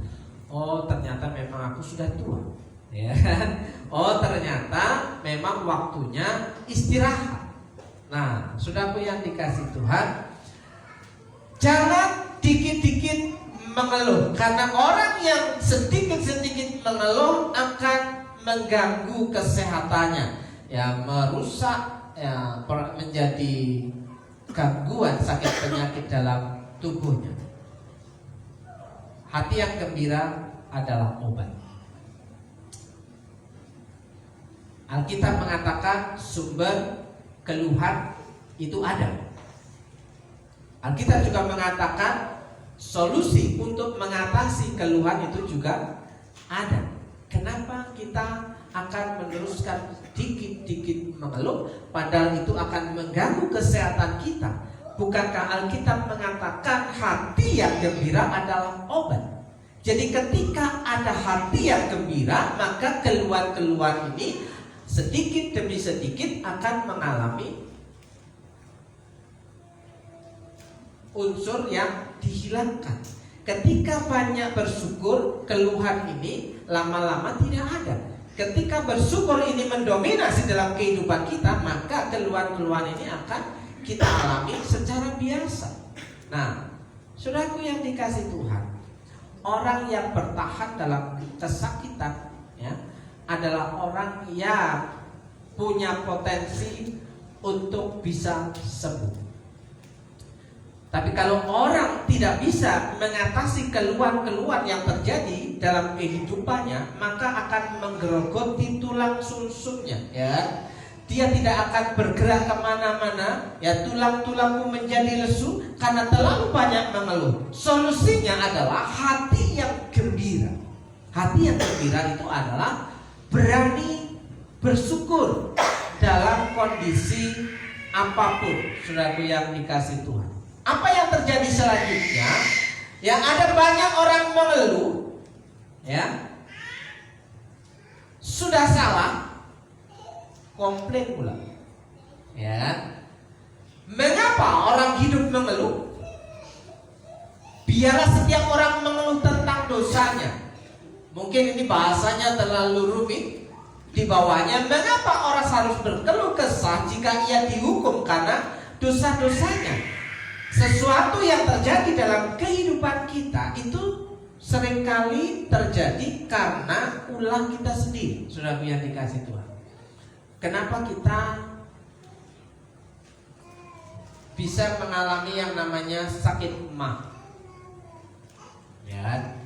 Oh ternyata memang aku sudah tua, ya. Oh ternyata memang waktunya istirahat. Nah, saudaraku yang dikasih Tuhan, jangan dikit-dikit mengeluh, karena orang yang sedikit-sedikit mengeluh akan mengganggu kesehatannya, ya merusak, ya menjadi gangguan sakit penyakit dalam tubuhnya. Hati yang gembira adalah obat. Alkitab mengatakan sumber keluhan itu ada. Alkitab juga mengatakan solusi untuk mengatasi keluhan itu juga ada. Kenapa kita akan meneruskan dikit-dikit mengeluh, padahal itu akan mengganggu kesehatan kita? Bukankah Alkitab mengatakan hati yang gembira adalah obat? Jadi ketika ada hati yang gembira, maka keluhan-keluhan ini sedikit demi sedikit akan mengalami unsur yang dihilangkan. Ketika banyak bersyukur, keluhan ini lama-lama tidak ada. Ketika bersyukur ini mendominasi dalam kehidupan kita, maka keluhan-keluhan ini akan kita alami secara biasa. Nah, saudaraku yang dikasih Tuhan, orang yang bertahan dalam kesakitan, ya, adalah orang yang punya potensi untuk bisa sembuh. Tapi kalau orang tidak bisa mengatasi keluhan-keluhan yang terjadi dalam kehidupannya, maka akan menggerogoti tulang sumsumnya, ya. Dia tidak akan bergerak kemana-mana, ya, tulang-tulangmu menjadi lesu karena terlalu banyak mengeluh. Solusinya adalah hati yang gembira. Hati yang gembira itu adalah berani bersyukur dalam kondisi apapun, saudaraku yang dikasih Tuhan. Apa yang terjadi selanjutnya? Yang ada banyak orang mengeluh, ya, sudah salah, komplain pula, ya. Mengapa orang hidup mengeluh? Biarlah setiap orang mengeluh tentang dosanya. Mungkin ini bahasanya terlalu rumit. Di bawahnya, mengapa orang harus berkeluh kesah jika ia dihukum karena dosa-dosanya? Sesuatu yang terjadi dalam kehidupan kita itu seringkali terjadi karena ulah kita sendiri, saudara yang dikasih Tuhan. Kenapa kita bisa mengalami yang namanya sakit mah? Ya,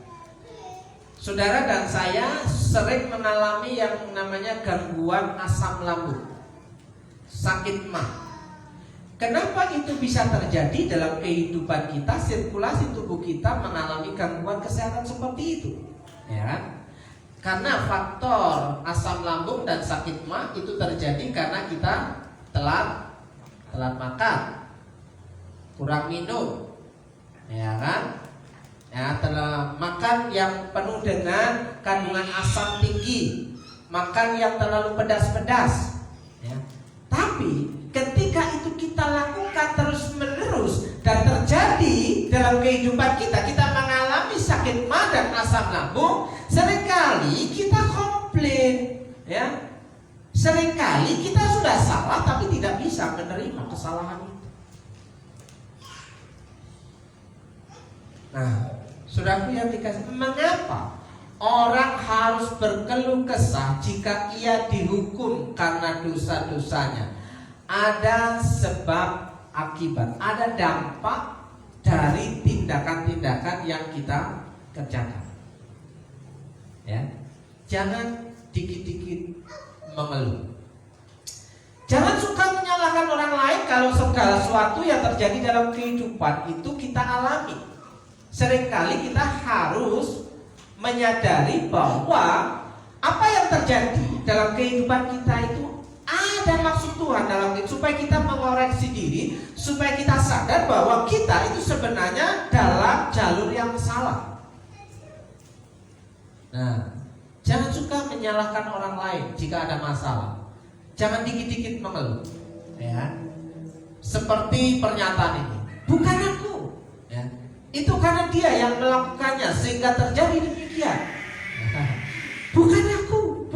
saudara dan saya sering mengalami yang namanya gangguan asam lambung, sakit mah. Kenapa itu bisa terjadi dalam kehidupan kita? Sirkulasi tubuh kita mengalami gangguan kesehatan seperti itu, ya. Karena faktor asam lambung dan sakit mah itu terjadi karena kita telat makan, kurang minum, ya kan? Ya, telah makan yang penuh dengan kandungan asam tinggi, makan yang terlalu pedas-pedas, ya. Tapi ketika itu kita lakukan terus-menerus dan terjadi dalam kehidupan kita, kita mengalami sakit mah dan asam lambung, seringkali kita komplain, ya. Seringkali kita sudah salah tapi tidak bisa menerima kesalahan itu. Nah, saudaraku yang dikasih, mengapa orang harus berkeluh kesah jika ia dihukum karena dosa-dosanya? Ada sebab akibat, ada dampak dari tindakan-tindakan yang kita kerjakan. Ya, jangan dikit-dikit mengeluh. Jangan suka menyalahkan orang lain kalau segala sesuatu yang terjadi dalam kehidupan itu kita alami. Seringkali kita harus menyadari bahwa apa yang terjadi dalam kehidupan kita itu ada maksud Tuhan dalam itu, supaya kita mengoreksi diri, supaya kita sadar bahwa kita itu sebenarnya dalam jalur yang salah. Nah, jangan suka menyalahkan orang lain jika ada masalah. Jangan dikit-dikit mengeluh, ya. Seperti pernyataan ini, bukan aku, ya. Itu karena dia yang melakukannya sehingga terjadi demikian. Bukan aku,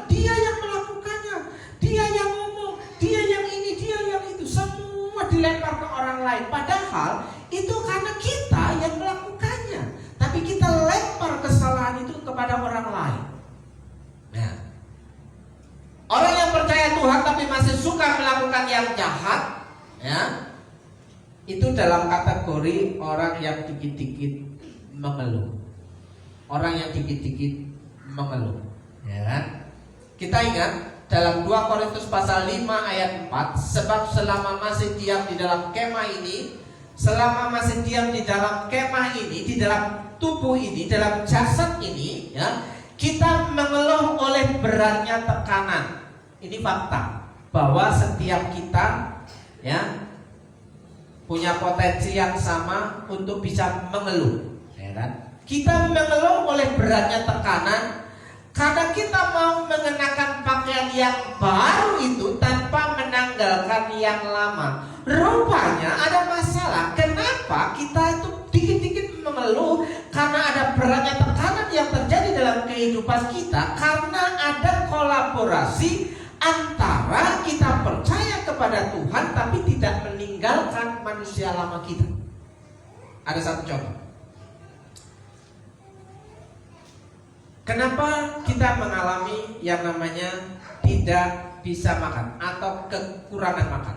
dia yang melakukannya, dia yang ngomong, dia yang ini, dia yang itu, semua dilempar ke orang lain. Padahal itu karena kita yang melakukannya, tapi kita lempar kesalahan itu kepada orang lain. Nah, orang yang percaya Tuhan tapi masih suka melakukan yang jahat, ya, itu dalam kategori orang yang dikit-dikit mengeluh. Orang yang dikit-dikit mengeluh, ya kan? Kita ingat dalam 2 Korintus pasal 5 ayat 4, sebab selama masih diam di dalam kemah ini, selama masih diam di dalam kemah ini, di dalam tubuh ini, dalam jasad ini, ya, kita mengeluh oleh beratnya tekanan. Ini fakta bahwa setiap kita, ya, punya potensi yang sama untuk bisa mengeluh, ya kan? Kita mengeluh oleh beratnya tekanan karena kita mau mengenakan pakaian yang baru itu tanpa menanggalkan yang lama. Rupanya ada masalah. Kenapa kita itu dikit-dikit mengeluh? Karena ada beratnya tekanan yang terjadi dalam kehidupan kita, karena ada kolaborasi antara kita percaya kepada Tuhan tapi tidak meninggalkan manusia lama kita. Ada satu contoh. Kenapa kita mengalami yang namanya tidak bisa makan atau kekurangan makan?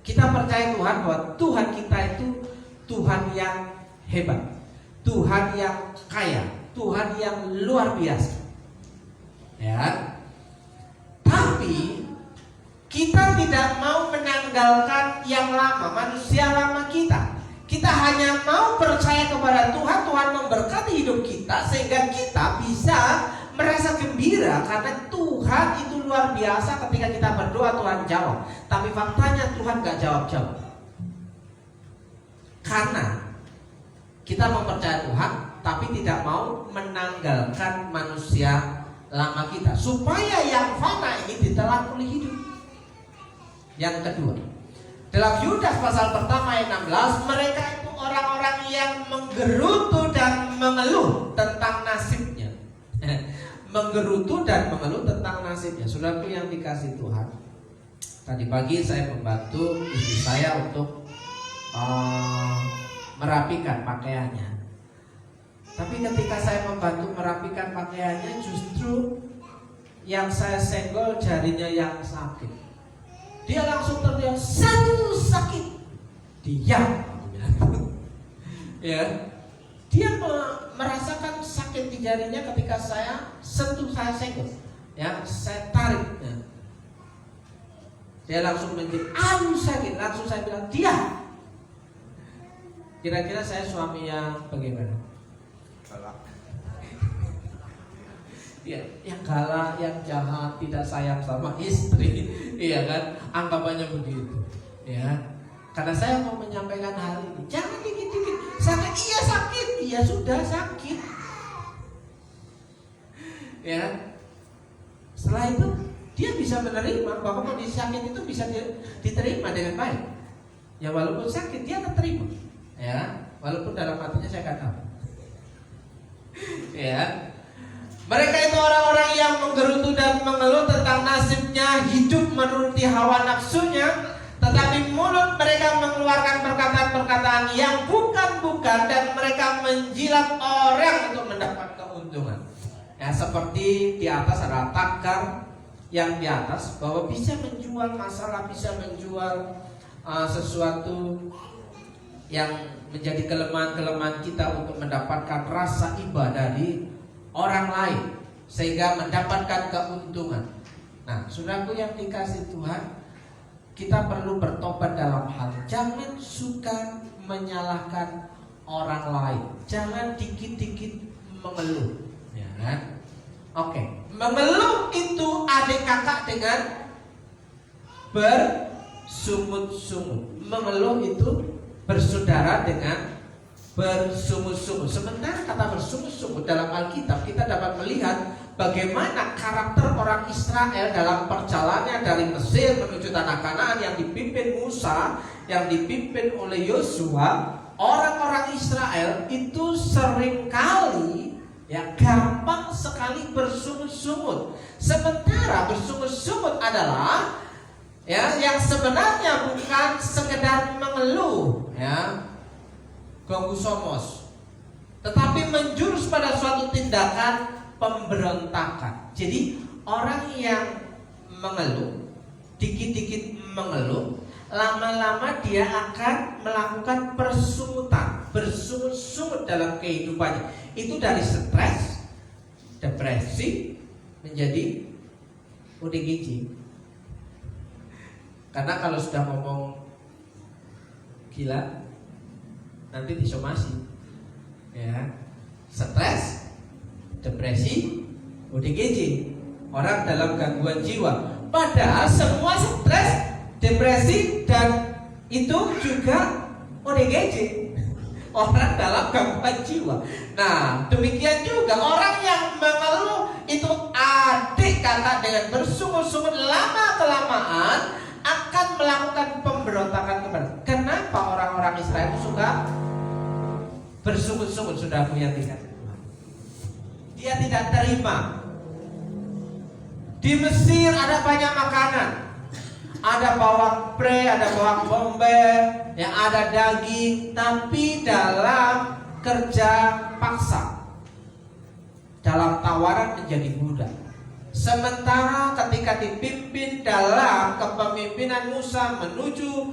Kita percaya Tuhan bahwa Tuhan kita itu Tuhan yang hebat, Tuhan yang kaya, Tuhan yang luar biasa, ya. Tapi kita tidak mau menanggalkan yang lama, manusia lama kita. Kita hanya mau percaya kepada Tuhan, Tuhan memberkati hidup kita sehingga kita bisa merasa gembira karena Tuhan itu luar biasa. Ketika kita berdoa Tuhan jawab. Tapi faktanya Tuhan gak jawab-jawab. Karena kita mempercayai Tuhan tapi tidak mau menanggalkan manusia lama kita, supaya yang fana ini ditelan oleh hidup. Yang kedua, dalam Yudas pasal pertama ayat 16, mereka itu orang-orang yang menggerutu dan mengeluh tentang nasibnya. Menggerutu dan mengeluh tentang nasibnya. Saudaraku yang dikasihi Tuhan, tadi pagi saya membantu istri saya untuk merapikan pakaiannya. Tapi ketika saya membantu merapikan pakaiannya, justru yang saya senggol jarinya yang sakit. Dia langsung teriak, "Satu sakit." Diam. Ya. Dia merasakan sakit di jarinya ketika saya sentuh, saya senggol. Ya, saya tarik. Ya. Dia langsung menjadi, "Aduh sakit." Langsung saya bilang, "Diam." Kira-kira saya suami yang bagaimana? Galak. Ya, yang galak, yang jahat, tidak sayang sama istri, iya kan? Anggapannya begitu, ya. Karena saya mau menyampaikan hal ini, jangan dikit-dikit sakit, iya sakit, iya sudah sakit, ya. Setelah itu dia bisa menerima bahwa kondisi sakit itu bisa diterima dengan baik. Ya walaupun sakit dia akan terima, ya. Walaupun dalam hatinya saya katakan, ya. Mereka itu orang-orang yang menggerutu dan mengeluh tentang nasibnya, hidup menuruti hawa nafsunya, tetapi mulut mereka mengeluarkan perkataan-perkataan yang bukan-bukan, dan mereka menjilat orang untuk mendapat keuntungan. Ya, seperti di atas ada tagar yang di atas bahwa bisa menjual masalah, bisa menjual sesuatu yang menjadi kelemahan-kelemahan kita untuk mendapatkan rasa ibadah di orang lain sehingga mendapatkan keuntungan. Nah, saudaraku yang dikasihi Tuhan, kita perlu bertobat dalam hal jangan suka menyalahkan orang lain. Jangan dikit-dikit mengeluh, ya kan? Oke, mengeluh itu adik kakak dengan bersungut-sungut. Mengeluh itu bersaudara dengan bersungut-sungut. Sementara kata bersungut-sungut dalam Alkitab kita dapat melihat bagaimana karakter orang Israel dalam perjalanannya dari Mesir menuju tanah Kanaan yang dipimpin Musa, yang dipimpin oleh Yosua. Orang-orang Israel itu seringkali gampang sekali bersungut-sungut. Sementara bersungut-sungut adalah yang sebenarnya bukan sekedar mengeluh, gonggu somos, tetapi menjurus pada suatu tindakan pemberontakan. Jadi orang yang mengeluh, dikit-dikit mengeluh, lama-lama dia akan melakukan persungutan, bersungut-sungut dalam kehidupannya. Itu dari stres, depresi menjadi ODGJ. Karena kalau sudah ngomong gila, nanti disomasi, stres, depresi, ODGJ, orang dalam gangguan jiwa. Padahal semua stres, depresi dan itu juga ODGJ, orang dalam gangguan jiwa. Nah, demikian juga orang yang mengeluh itu adik kakak dengan bersungut-sungut, lama-kelamaan akan melakukan pemberontakan kepada. Kenapa orang-orang Israel itu suka bersungut-sungut? Sudah punya tingkat, dia tidak terima. Di Mesir ada banyak makanan, ada bawang pre, ada bawang bombay, ada daging, tapi dalam kerja paksa, dalam tawaran menjadi budak. Sementara ketika dipimpin dalam kepemimpinan Musa menuju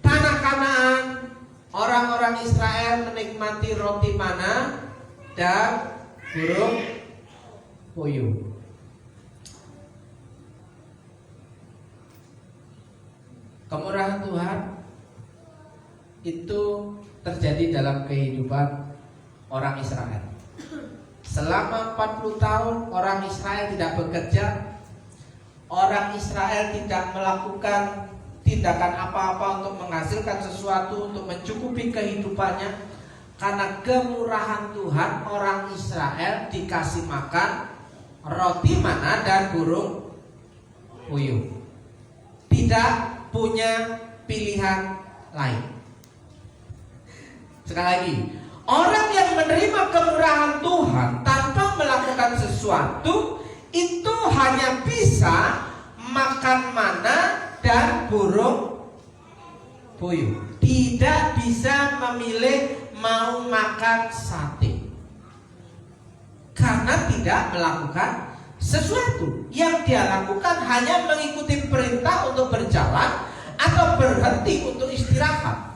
tanah Kanaan, orang-orang Israel menikmati roti mana dan burung puyuh. Kemurahan Tuhan itu terjadi dalam kehidupan orang Israel. Selama 40 tahun orang Israel tidak bekerja, orang Israel tidak melakukan tindakan apa-apa untuk menghasilkan sesuatu untuk mencukupi kehidupannya. Karena kemurahan Tuhan, orang Israel dikasih makan roti mana dan burung puyuh. Tidak punya pilihan lain. Sekali lagi, orang yang menerima kemurahan Tuhan tanpa melakukan sesuatu itu hanya bisa makan mana dan burung puyuh. Tidak bisa memilih mau makan sate, karena tidak melakukan sesuatu. Yang dia lakukan hanya mengikuti perintah untuk berjalan atau berhenti untuk istirahat.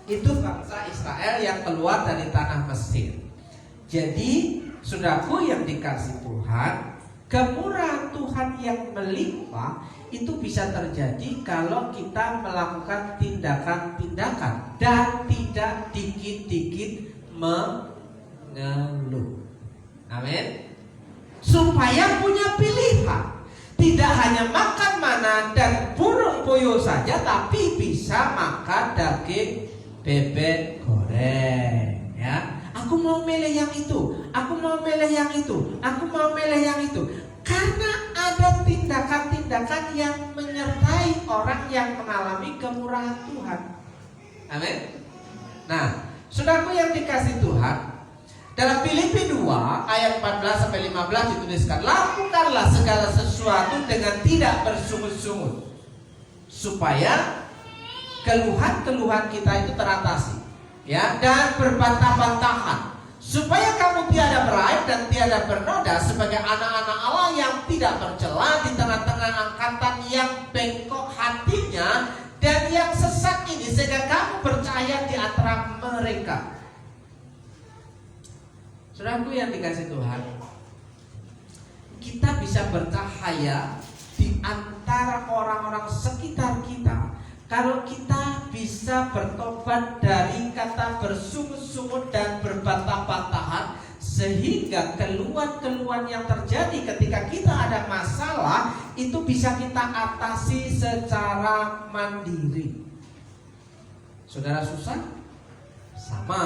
Itu bangsa Israel yang keluar dari tanah Mesir. Jadi, saudaraku yang dikasih Tuhan, kemurahan Tuhan yang melimpah itu bisa terjadi kalau kita melakukan tindakan-tindakan dan tidak dikit-dikit mengeluh. Amin. Supaya punya pilihan, tidak hanya makan mana dan burung puyuh saja, tapi bisa makan daging bebek goreng, Aku mau milih yang itu, aku mau milih yang itu, aku mau milih yang itu. Karena ada tindakan-tindakan yang menyertai orang yang mengalami kemurahan Tuhan. Amin. Nah, saudaraku yang dikasih Tuhan, dalam Filipi 2 ayat 14-15 dituliskan, lakukanlah segala sesuatu dengan tidak bersungut-sungut, supaya keluhan-keluhan kita itu teratasi, dan berbantah-bantahan, supaya kamu tiada beraib dan tiada bernoda sebagai anak-anak Allah yang tidak bercela di tengah-tengah angkatan yang bengkok hatinya dan yang sesat ini, sehingga kamu percaya di antara mereka. Saudaraku yang dikasih Tuhan, kita bisa bercahaya di antara orang-orang sekitar kita kalau kita bisa bertobat dari kata bersungut-sungut dan berbantah-bantahan, sehingga keluhan-keluhan yang terjadi ketika kita ada masalah itu bisa kita atasi secara mandiri. Saudara susah? Sama.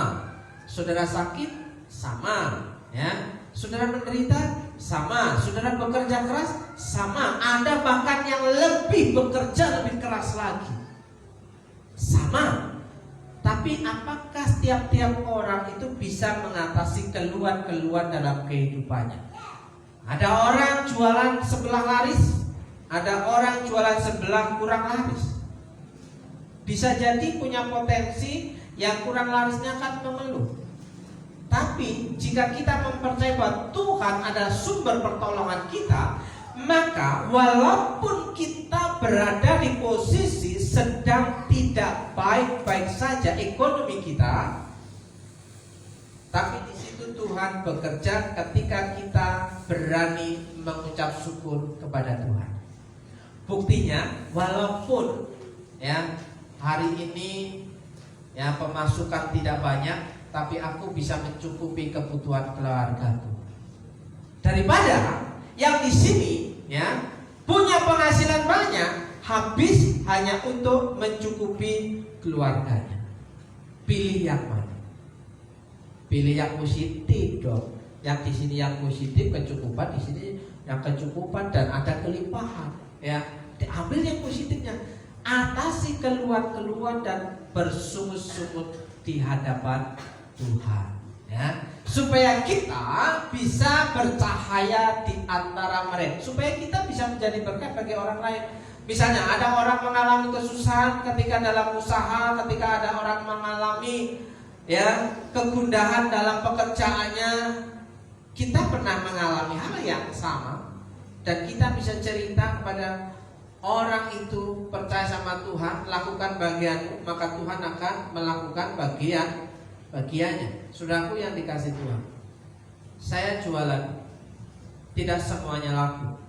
Saudara sakit? Sama. Ya. Saudara menderita? Sama. Saudara bekerja keras? Sama. Ada bahkan yang lebih bekerja lebih keras lagi. Sama. Tapi apakah setiap orang itu bisa mengatasi keluhan-keluhan dalam kehidupannya? Ada orang jualan sebelah laris, ada orang jualan sebelah kurang laris. Bisa jadi punya potensi yang kurang larisnya akan mengeluh. Tapi jika kita mempercayai bahwa Tuhan adalah sumber pertolongan kita, maka walaupun kita berada di posisi sedang tidak baik-baik saja ekonomi kita, tapi di situ Tuhan bekerja ketika kita berani mengucap syukur kepada Tuhan. Buktinya, walaupun ya hari ini ya pemasukan tidak banyak, tapi aku bisa mencukupi kebutuhan keluargaku. Daripada yang di sini ya punya penghasilan banyak, habis hanya untuk mencukupi keluarganya. Pilih yang mana? Pilih yang positif dong. Yang di sini yang positif kecukupan, di sini yang kecukupan dan ada kelimpahan. Ya, diambil yang positifnya. Atasi keluhan-keluhan dan bersungut-sungut di hadapan Tuhan. Ya, supaya kita bisa bercahaya di antara mereka, supaya kita bisa menjadi berkat bagi orang lain. Misalnya ada orang mengalami kesusahan ketika dalam usaha, ketika ada orang mengalami ya kegundahan dalam pekerjaannya, kita pernah mengalami hal yang sama dan kita bisa cerita kepada orang itu, percaya sama Tuhan, lakukan bagianmu, maka Tuhan akan melakukan bagiannya. Saudaraku yang dikasih Tuhan, saya jualan tidak semuanya laku.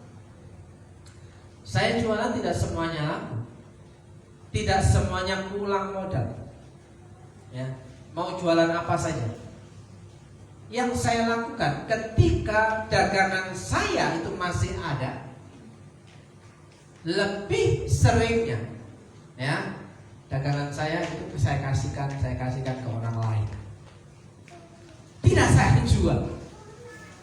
Saya jualan tidak semuanya laku. Tidak semuanya pulang modal. Ya, mau jualan apa saja. Yang saya lakukan ketika dagangan saya itu masih ada, lebih seringnya ya dagangan saya itu saya kasihkan ke orang lain. Tidak saya jual.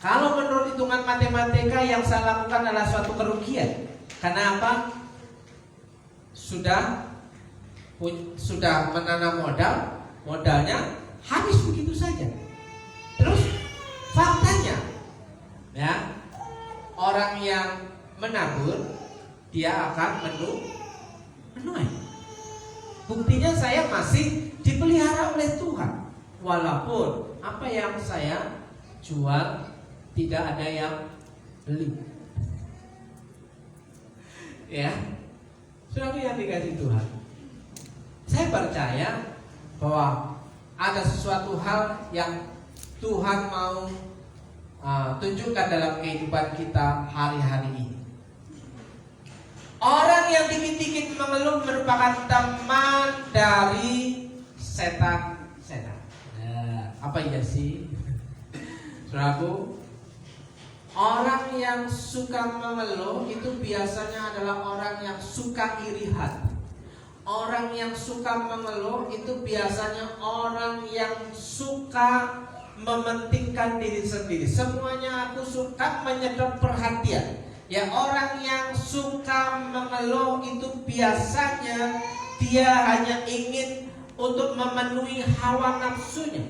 Kalau menurut hitungan matematika yang saya lakukan adalah suatu kerugian. Karena apa? Sudah menanam modalnya habis begitu saja. Terus faktanya ya orang yang menabur dia akan menuai. Buktinya saya masih dipelihara oleh Tuhan. Walaupun apa yang saya jual tidak ada yang beli. Ya, saudara yang dikasih Tuhan, saya percaya bahwa ada sesuatu hal yang Tuhan mau tunjukkan dalam kehidupan kita hari-hari ini. Orang yang dikit-dikit mengeluh merupakan teman dari setan. Nah, apa iya sih? Saudaraku, orang yang suka mengeluh itu biasanya adalah orang yang suka iri hati. Orang yang suka mengeluh itu biasanya orang yang suka mementingkan diri sendiri. Semuanya aku suka menyedot perhatian. Ya, orang yang suka mengeluh itu biasanya dia hanya ingin untuk memenuhi hawa nafsunya.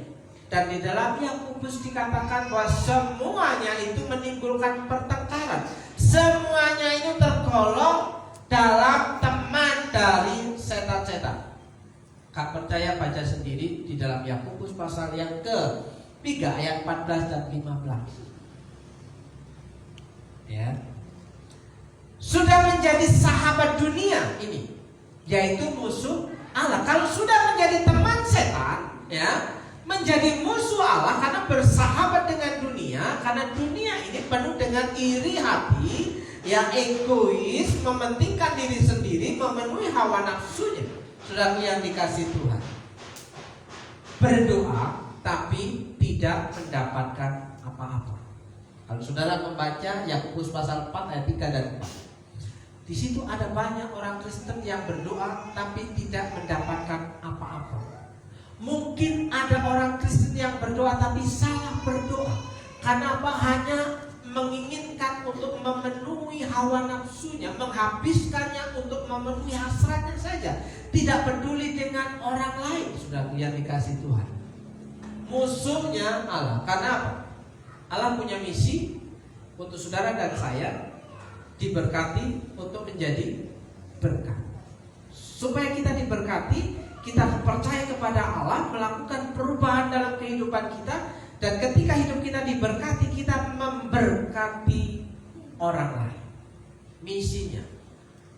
Dan di dalam Yakobus dikatakan bahwa semuanya itu menimbulkan pertengkaran. Semuanya itu tergolong dalam teman dari setan-setan. Kak percaya baca sendiri di dalam Yakobus pasal yang ke-3 ayat 14 dan 15. Ya. Sudah menjadi sahabat dunia ini, yaitu musuh Allah. Kalau sudah menjadi teman setan, ya, menjadi musuh Allah karena bersahabat dengan dunia, karena dunia ini penuh dengan iri hati, yang egois, mementingkan diri sendiri, memenuhi hawa nafsunya. Saudaraku yang dikasih Tuhan, berdoa tapi tidak mendapatkan apa-apa. Kalau saudara membaca Yakobus pasal 4 ayat 3 dan 4, di situ ada banyak orang Kristen yang berdoa tapi tidak mendapatkan apa-apa. Mungkin ada orang Kristen yang berdoa tapi salah berdoa. Karena apa? Hanya menginginkan untuk memenuhi hawa nafsunya, menghabiskannya untuk memenuhi hasratnya saja, tidak peduli dengan orang lain. Saudara yang dikasih Tuhan, musuhnya Allah. Karena apa? Allah punya misi untuk saudara dan saya diberkati untuk menjadi berkat. Supaya kita diberkati, kita percaya kepada Allah, melakukan perubahan dalam kehidupan kita. Dan ketika hidup kita diberkati, kita memberkati orang lain. Misinya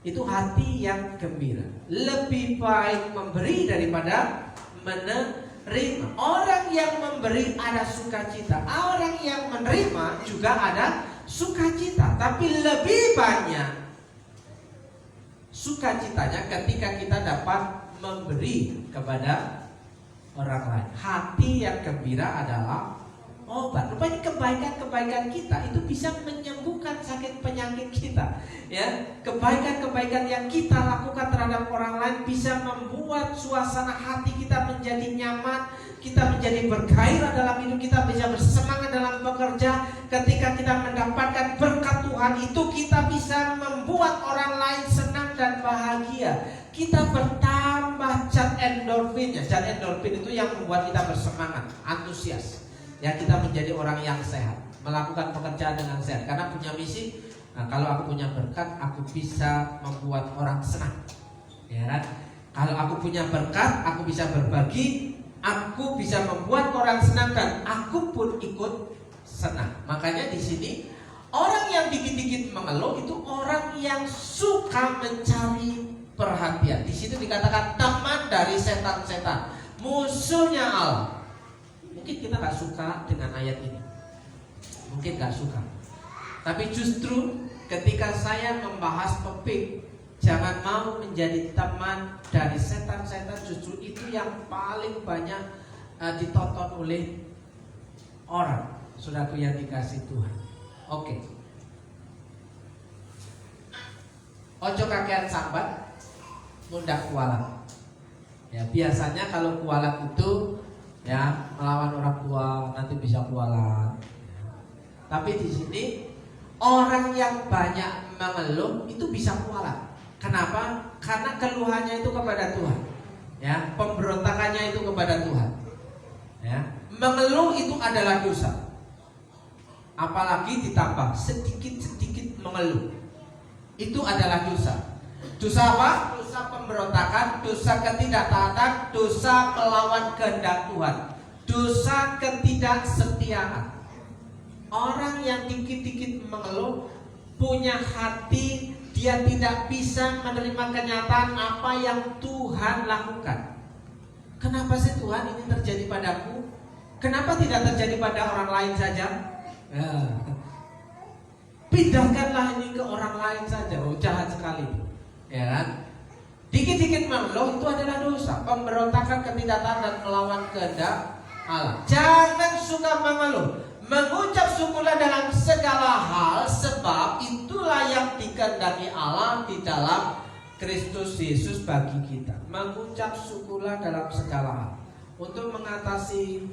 itu hati yang gembira. Lebih baik memberi daripada menerima. Orang yang memberi ada sukacita, orang yang menerima juga ada sukacita. Tapi lebih banyak sukacitanya ketika kita dapat memberi kepada orang lain. Hati yang gembira adalah obat. Rupanya kebaikan-kebaikan kita itu bisa menyembuhkan sakit penyakit kita. Ya, kebaikan-kebaikan yang kita lakukan terhadap orang lain bisa membuat suasana hati kita menjadi nyaman, kita menjadi bergairah dalam hidup kita, bisa bersemangat dalam bekerja. Ketika kita mendapatkan berkat Tuhan itu, kita bisa membuat orang lain senang dan bahagia. Kita bertambah zat endorfinnya. Zat endorfin itu yang membuat kita bersemangat, antusias. Ya, kita menjadi orang yang sehat, melakukan pekerjaan dengan sehat. Karena punya misi. Nah, kalau aku punya berkat, aku bisa membuat orang senang. Ya kan? Kalau aku punya berkat, aku bisa berbagi, aku bisa membuat orang senang dan aku pun ikut senang. Makanya di sini orang yang dikit-dikit mengeluh itu orang yang suka mencari perhatian. Di situ dikatakan teman dari setan-setan, musuhnya Allah. Mungkin kita gak suka dengan ayat ini, mungkin gak suka. Tapi justru ketika saya membahas topik jangan mau menjadi teman dari setan-setan, justru itu yang paling banyak ditonton oleh orang. Saudaraku yang dikasih Tuhan. Oke. Ojo kakean sambat mudah kualat. Ya, biasanya kalau kualat itu ya melawan orang tua, nanti bisa kualat. Tapi di sini orang yang banyak mengeluh itu bisa kualat. Kenapa? Karena keluhannya itu kepada Tuhan. Ya, pemberontakannya itu kepada Tuhan. Ya, mengeluh itu adalah dosa. Apalagi ditambah sedikit-sedikit mengeluh, itu adalah dosa. Dosa apa? Dosa pemberontakan, dosa ketidaktaatan, dosa melawan kehendak Tuhan, dosa ketidaksetiaan. Orang yang dikit-dikit mengeluh punya hati, dia tidak bisa menerima kenyataan apa yang Tuhan lakukan. Kenapa sih Tuhan ini terjadi padaku? Kenapa tidak terjadi pada orang lain saja? Pindahkanlah ini ke orang lain saja. Oh, jahat sekali. Ya kan? Dikit-dikit mengeluh itu adalah dosa, pemberontakan, ketidaktaatan dan melawan kehendak Allah. Jangan suka mengeluh. Mengucap syukurlah dalam segala hal, sebab itulah yang dikehendaki Allah di dalam Kristus Yesus bagi kita. Mengucap syukurlah dalam segala hal. Untuk mengatasi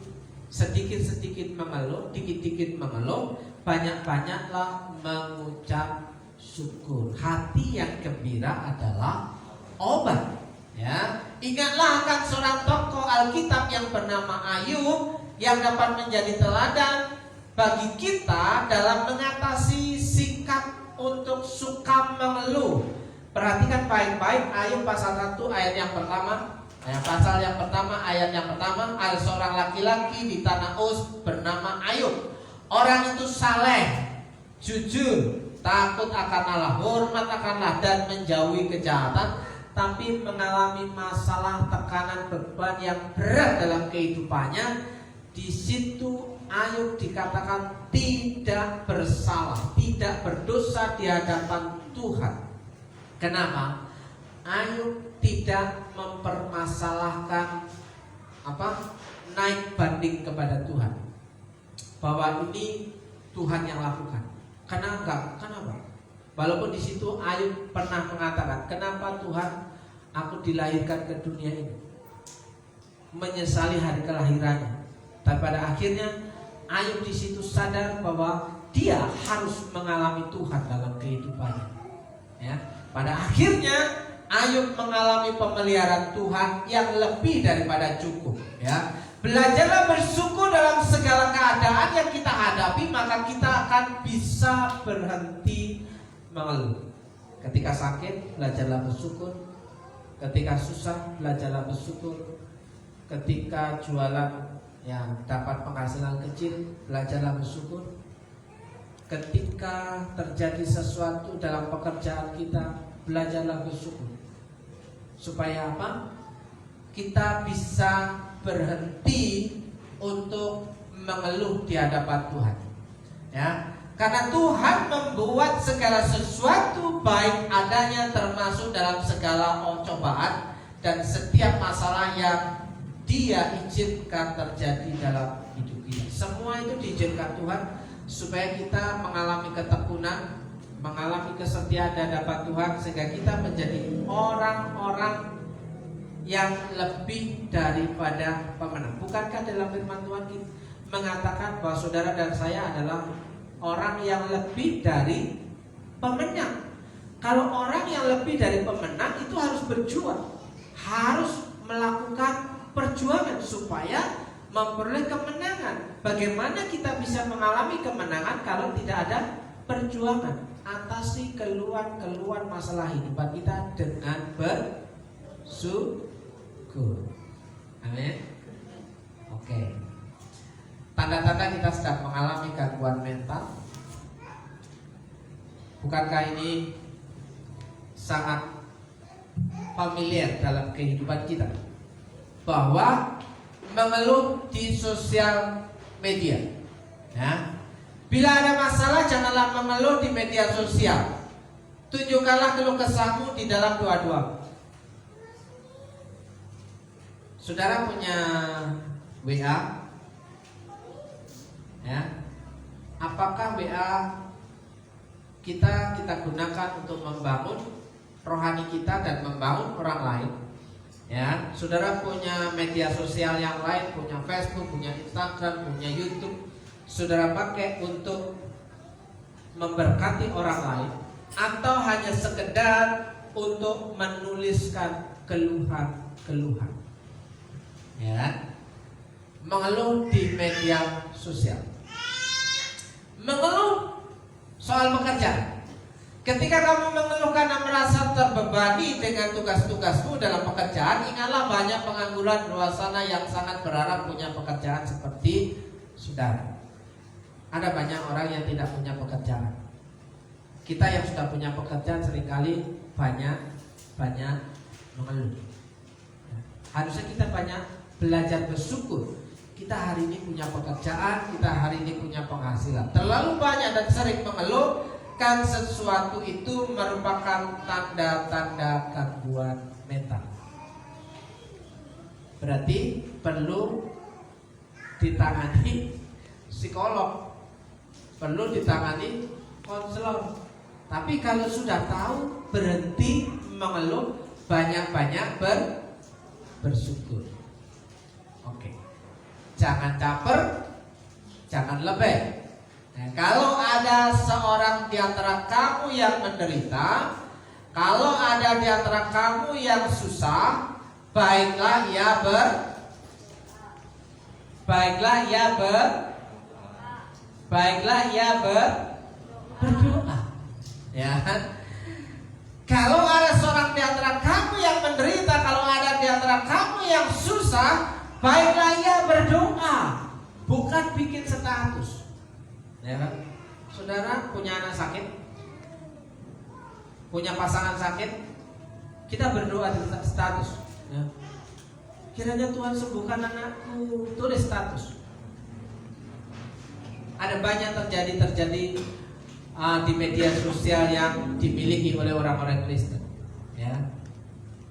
sedikit-sedikit mengeluh, dikit-dikit mengeluh, banyak-banyaklah mengucap syukur. Hati yang gembira adalah obat. Ya, ingatlah akan seorang tokoh Alkitab yang bernama Ayub, yang dapat menjadi teladan bagi kita dalam mengatasi sikap untuk suka mengeluh. Perhatikan baik-baik Ayub pasal 1 ayat yang pertama. Pasal yang pertama, ayat yang pertama, ada seorang laki-laki di tanah Uz bernama Ayub. Orang itu saleh, jujur, takut akan Allah, hormat akan Allah dan menjauhi kejahatan, tapi mengalami masalah, tekanan, beban yang berat dalam kehidupannya. Di situ Ayub dikatakan tidak bersalah, tidak berdosa di hadapan Tuhan. Kenapa? Ayub tidak mempermasalahkan naik banding kepada Tuhan, bahwa ini Tuhan yang lakukan. Kenapa? Walaupun di situ Ayub pernah mengatakan, kenapa Tuhan aku dilahirkan ke dunia ini, menyesali hari kelahirannya. Tapi pada akhirnya Ayub di situ sadar bahwa dia harus mengalami Tuhan dalam kehidupannya. Ya, pada akhirnya Ayub mengalami pemeliharaan Tuhan yang lebih daripada cukup. Ya, belajarlah bersyukur dalam segala keadaan yang kita hadapi, maka kita akan bisa berhenti mengeluh. Ketika sakit, belajarlah bersyukur. Ketika susah, belajarlah bersyukur. Ketika jualan dapat penghasilan kecil, belajarlah bersyukur. Ketika terjadi sesuatu dalam pekerjaan kita, belajarlah bersyukur. Supaya apa? Kita bisa berhenti untuk mengeluh di hadapan Tuhan. Ya, karena Tuhan membuat segala sesuatu baik adanya, termasuk dalam segala cobaan dan setiap masalah yang Dia izinkan terjadi dalam hidup kita. Semua itu diizinkan Tuhan supaya kita mengalami ketekunan, mengalami kesetiaan di hadapan Tuhan, sehingga kita menjadi orang-orang yang lebih daripada pemenang. Bukankah dalam firman Tuhan mengatakan bahwa saudara dan saya adalah orang yang lebih dari pemenang? Kalau orang yang lebih dari pemenang itu harus berjuang, harus melakukan perjuangan supaya memperoleh kemenangan. Bagaimana kita bisa mengalami kemenangan kalau tidak ada perjuangan? Atasi keluhan-keluhan masalah hidup kita dengan bersyukur. Amin. Oke. Tanda-tanda kita sedang mengalami gangguan mental. Bukankah ini sangat familiar dalam kehidupan kita, bahwa mengeluh di sosial media. Ya. Bila ada masalah, janganlah mengeluh di media sosial. Tunjukkanlah keluh kesahmu di dalam doa-doa. Saudara punya WA? Ya. Apakah WA kita gunakan untuk membangun rohani kita dan membangun orang lain? Ya, saudara punya media sosial yang lain, punya Facebook, punya Instagram, punya YouTube, saudara pakai untuk memberkati orang lain, atau hanya sekedar untuk menuliskan keluhan-keluhan? Ya, mengeluh di media sosial, mengeluh soal pekerjaan. Ketika kamu mengeluh karena merasa terbebani dengan tugas-tugasmu dalam pekerjaan, ingatlah banyak pengangguran di luar sana yang sangat berharap punya pekerjaan seperti saudara. Ada banyak orang yang tidak punya pekerjaan. Kita yang sudah punya pekerjaan seringkali banyak mengeluh. Harusnya kita banyak belajar bersyukur. Kita hari ini punya pekerjaan, kita hari ini punya penghasilan. Terlalu banyak dan sering mengeluh kan sesuatu itu merupakan tanda-tanda gangguan mental. Berarti perlu ditangani psikolog, perlu ditangani konselor. Tapi kalau sudah tahu, berhenti mengeluh, banyak-banyak bersyukur. Oke. Jangan caper, jangan lebay. Nah, kalau ada seorang di antara kamu yang menderita, kalau ada di antara kamu yang susah, baiklah ia berdoa. Ya. Kalau ada seorang di antara kamu yang menderita, kalau ada di antara kamu yang susah, baiklah ia berdoa, bukan bikin status. Ya kan? Saudara punya anak sakit, punya pasangan sakit, kita berdoa di status. Ya. Kiranya Tuhan sembuhkan anakku, tulis status. Ada banyak terjadi di media sosial yang dimiliki oleh orang-orang Kristen. Ya.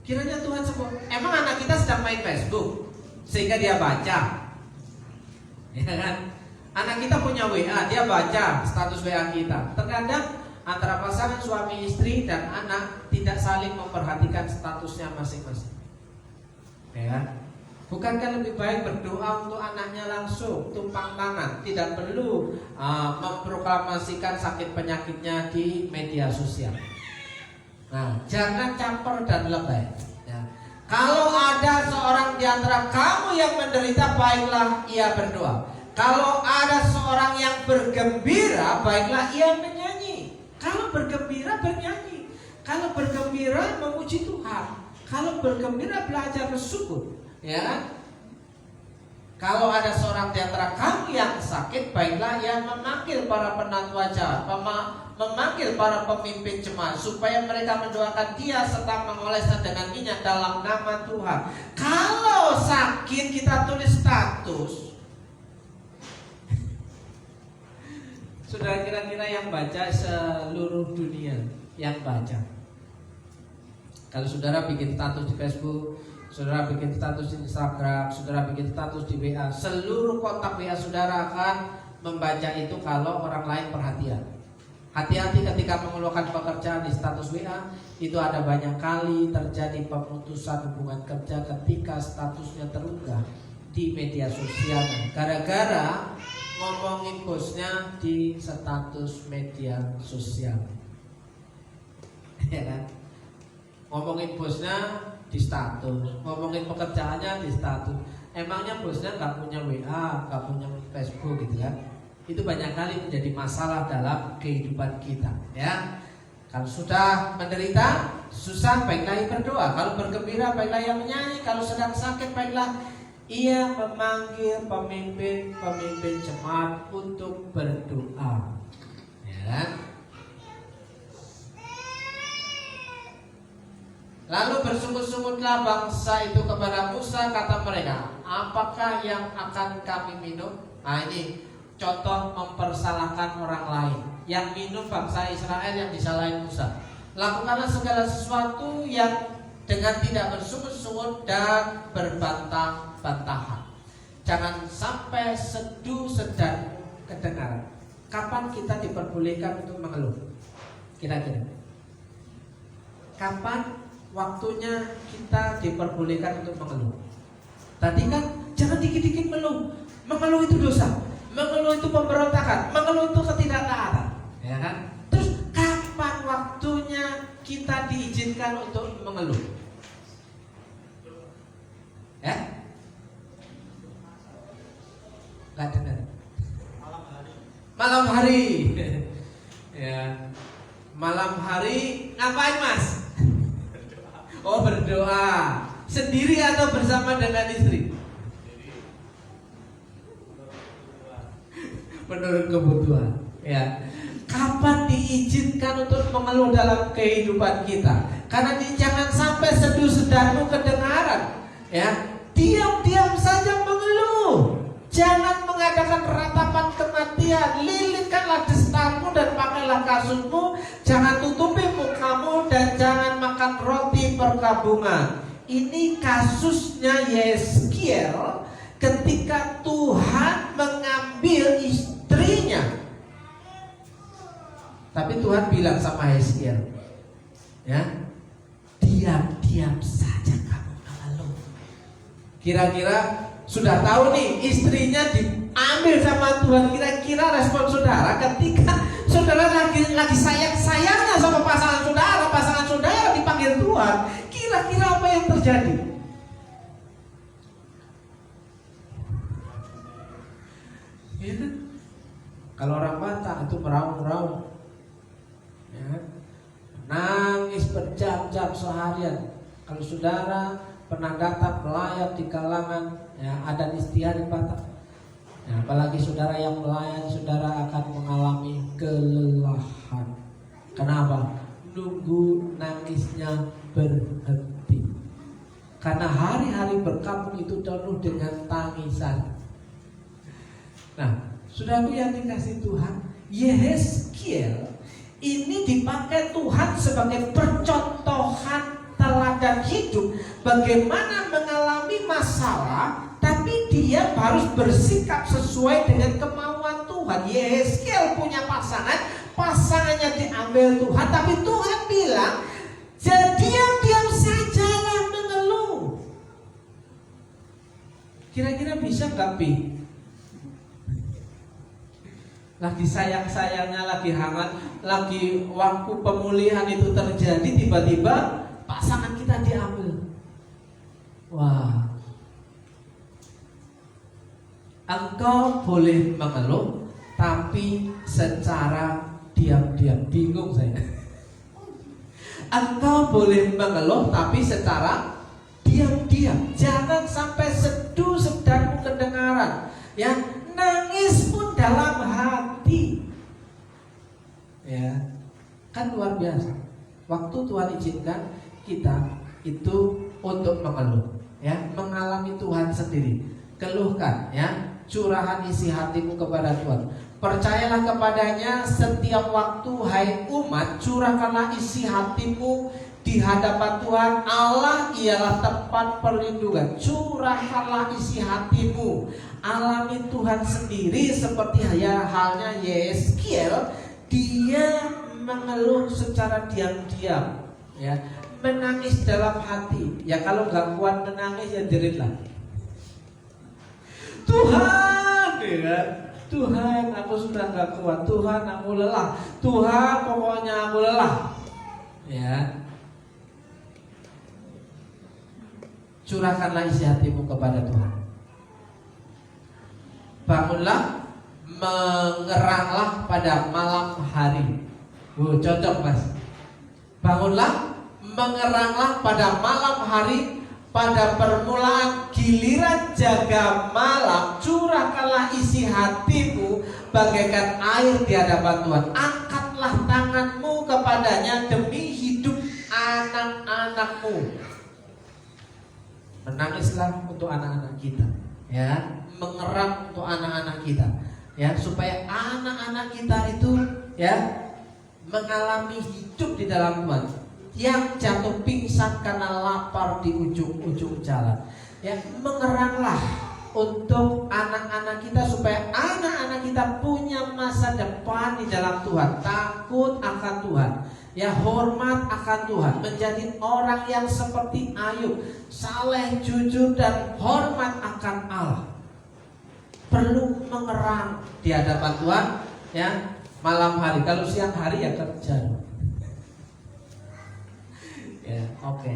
Kiranya Tuhan sebut, emang anak kita sedang main Facebook sehingga dia baca, ya kan? Anak kita punya WA, dia baca status WA kita. Terkadang antara pasangan suami istri dan anak tidak saling memperhatikan statusnya masing-masing, ya kan? Bukankah lebih baik berdoa untuk anaknya langsung, tumpang tangan, tidak perlu memproklamasikan sakit penyakitnya di media sosial. Nah, jangan caper dan lebay. Ya. Kalau ada seorang di antara kamu yang menderita, baiklah ia berdoa. Kalau ada seorang yang bergembira, baiklah ia menyanyi. Kalau bergembira, bernyanyi. Kalau bergembira, memuji Tuhan. Kalau bergembira, belajar bersyukur. Ya. Kalau ada seorang di antara kamu yang sakit, baiklah ia memanggil para penatua jahat, memanggil para pemimpin jemaat supaya mereka mendoakan dia serta mengolesnya dengan minyak dalam nama Tuhan. Kalau sakit kita tulis status. Saudara, kira-kira yang baca seluruh dunia yang baca. Kalau saudara bikin status di Facebook, saudara bikin status di Instagram, saudara bikin status di WA, seluruh kontak WA saudara akan membaca itu kalau orang lain perhatian. Hati-hati ketika mengeluarkan pekerjaan di status WA. Itu ada banyak kali terjadi pemutusan hubungan kerja ketika statusnya terunggah di media sosial gara-gara ngomongin bosnya di status media sosial. Ya kan? Ngomongin bosnya di status, ngomongin pekerjaannya di status. Emangnya bosnya nggak punya WA, nggak punya Facebook gitu kan? Itu banyak kali menjadi masalah dalam kehidupan kita, ya. Kalau sudah menderita, susah, baiklah ia berdoa. Kalau bergembira, baiklah ia menyanyi. Kalau sedang sakit, baiklah ia memanggil pemimpin jemaat untuk berdoa, ya kan? Lalu bersungut-sungutlah bangsa itu kepada Musa, kata mereka, apakah yang akan kami minum? Nah, ini contoh mempersalahkan orang lain. Yang minum bangsa Israel, yang disalahin Musa. Lakukanlah segala sesuatu yang dengan tidak bersungut-sungut dan berbantah-bantahan. Jangan sampai seduh sedang kedengaran. Kapan kita diperbolehkan untuk mengeluh? Kira-kira kapan waktunya kita diperbolehkan untuk mengeluh? Tadi kan jangan dikit-dikit mengeluh. Mengeluh itu dosa. Mengeluh itu pemberontakan. Mengeluh itu ketidaktaatan. Ya kan? Terus kapan waktunya kita diizinkan untuk mengeluh? Ya? Gak dengar. Malam hari. Ya. Malam hari ngapain, Mas? Oh, berdoa. Sendiri atau bersama dengan istri? Menurut kebutuhan. Ya. Kapan diizinkan untuk mengeluh dalam kehidupan kita? Karena jangan sampai seduh sedamu kedengaran. Ya, diam-diam saja mengeluh. Jangan mengadakan ratapan kematian. Lilitkanlah destarmu dan pakailah kasurmu. Jangan tutupi mukamu dan jangan makan roti perkabungan. Ini kasusnya Yeskiel ketika Tuhan mengambil istrinya. Tapi Tuhan bilang sama Yeskiel, ya, diam-diam saja kamu mengeluh. Kira-kira sudah tahu nih istrinya diambil sama Tuhan. Kira-kira respon saudara ketika saudara lagi sayang-sayangnya sama pasangan saudara dipanggil Tuhan. Kira-kira apa yang terjadi? Ya kan? Kalau orang Batak itu meraung-raung, ya, nangis berjam-jam seharian. Kalau saudara pernah datang melayat di kalangan adat istiadat Batak, ya, apalagi saudara yang melayat, saudara akan mengalami kelelahan. Kenapa? Nunggu nangisnya berhenti. Karena hari-hari berkabung itu penuh dengan tangisan. Nah, saudaraku yang dikasih Tuhan, Yeskiel ini dipakai Tuhan sebagai percontohan teladan hidup bagaimana mengalami masalah, tapi dia harus bersikap sesuai dengan kemauan Tuhan. Yehezkiel punya pasangan, pasangannya diambil Tuhan, tapi Tuhan bilang, diam-diam sajalah mengeluh. Kira-kira bisa nggak, Pi? Lagi sayang-sayangnya, lagi hangat, lagi waktu pemulihan itu terjadi, tiba-tiba pasangan kita diambil. Wah, engkau boleh mengeluh, tapi secara diam-diam. Bingung saya. Engkau boleh mengeluh, tapi secara diam-diam. Jangan sampai seduh sedarmu kedengaran, ya. Nangis pun dalam hati, ya, kan luar biasa. Waktu Tuhan izinkan kita itu untuk mengeluh, ya, mengalami Tuhan sendiri. Keluhkan, ya, curahan isi hatimu kepada Tuhan. Percayalah kepadanya setiap waktu, hai umat, curahkanlah isi hatimu di hadapan Tuhan. Allah ialah tempat perlindungan. Curahkanlah isi hatimu. Alami Tuhan sendiri, seperti halnya Yehezkiel. Dia mengeluh secara diam-diam, ya, menangis dalam hati. Ya kalau nggak kuat menangis, ya jeritlah. Tuhan, ya, Tuhan, aku sudah nggak kuat. Tuhan, aku lelah. Tuhan, pokoknya aku lelah. Ya, curahkanlah isi hatimu kepada Tuhan. Bangunlah, mengeranglah pada malam hari. Cocok, Mas. Bangunlah, mengeranglah pada malam hari, pada permulaan giliran jaga malam. Curahkanlah isi hatimu bagaikan air di hadapan Tuhan. Angkatlah tanganmu kepadanya demi hidup anak-anakmu. Menangislah untuk anak-anak kita, ya, mengerang untuk anak-anak kita, ya, supaya anak-anak kita itu, ya, mengalami hidup di dalam Tuhan. Yang jatuh pingsan karena lapar di ujung-ujung jalan, ya, mengeranglah untuk anak-anak kita supaya anak-anak kita punya masa depan di dalam Tuhan, takut akan Tuhan, ya, hormat akan Tuhan, menjadi orang yang seperti Ayub, saleh, jujur, dan hormat akan Allah. Perlu mengerang di hadapan Tuhan, ya, malam hari. Kalau siang hari ya kerja. Ya, oke.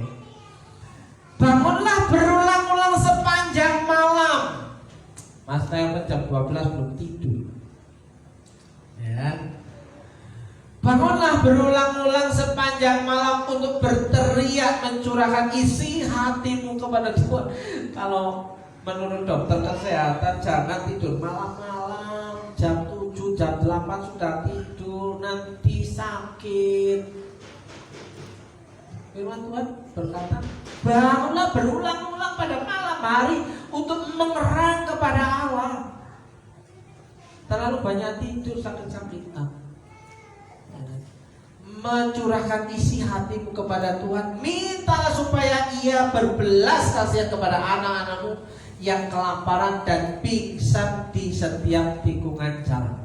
Bangunlah berulang-ulang sepanjang malam. Mas saya jam 12 belum tidur. Ya. Bangunlah berulang-ulang sepanjang malam untuk berteriak, mencurahkan isi hatimu kepada Tuhan. Kalau menurut dokter kesehatan, jangan tidur malam-malam. Jam 7, jam 8 sudah tidur, nanti sakit. Firman Tuhan berkata, bangunlah berulang-ulang pada malam hari untuk mengerang kepada Allah. Terlalu banyak tidur, sakit-sakitan. Mencurahkan isi hatimu kepada Tuhan. Mintalah supaya Ia berbelas kasihan kepada anak-anakmu yang kelaparan dan pingsan di setiap tikungan jalan.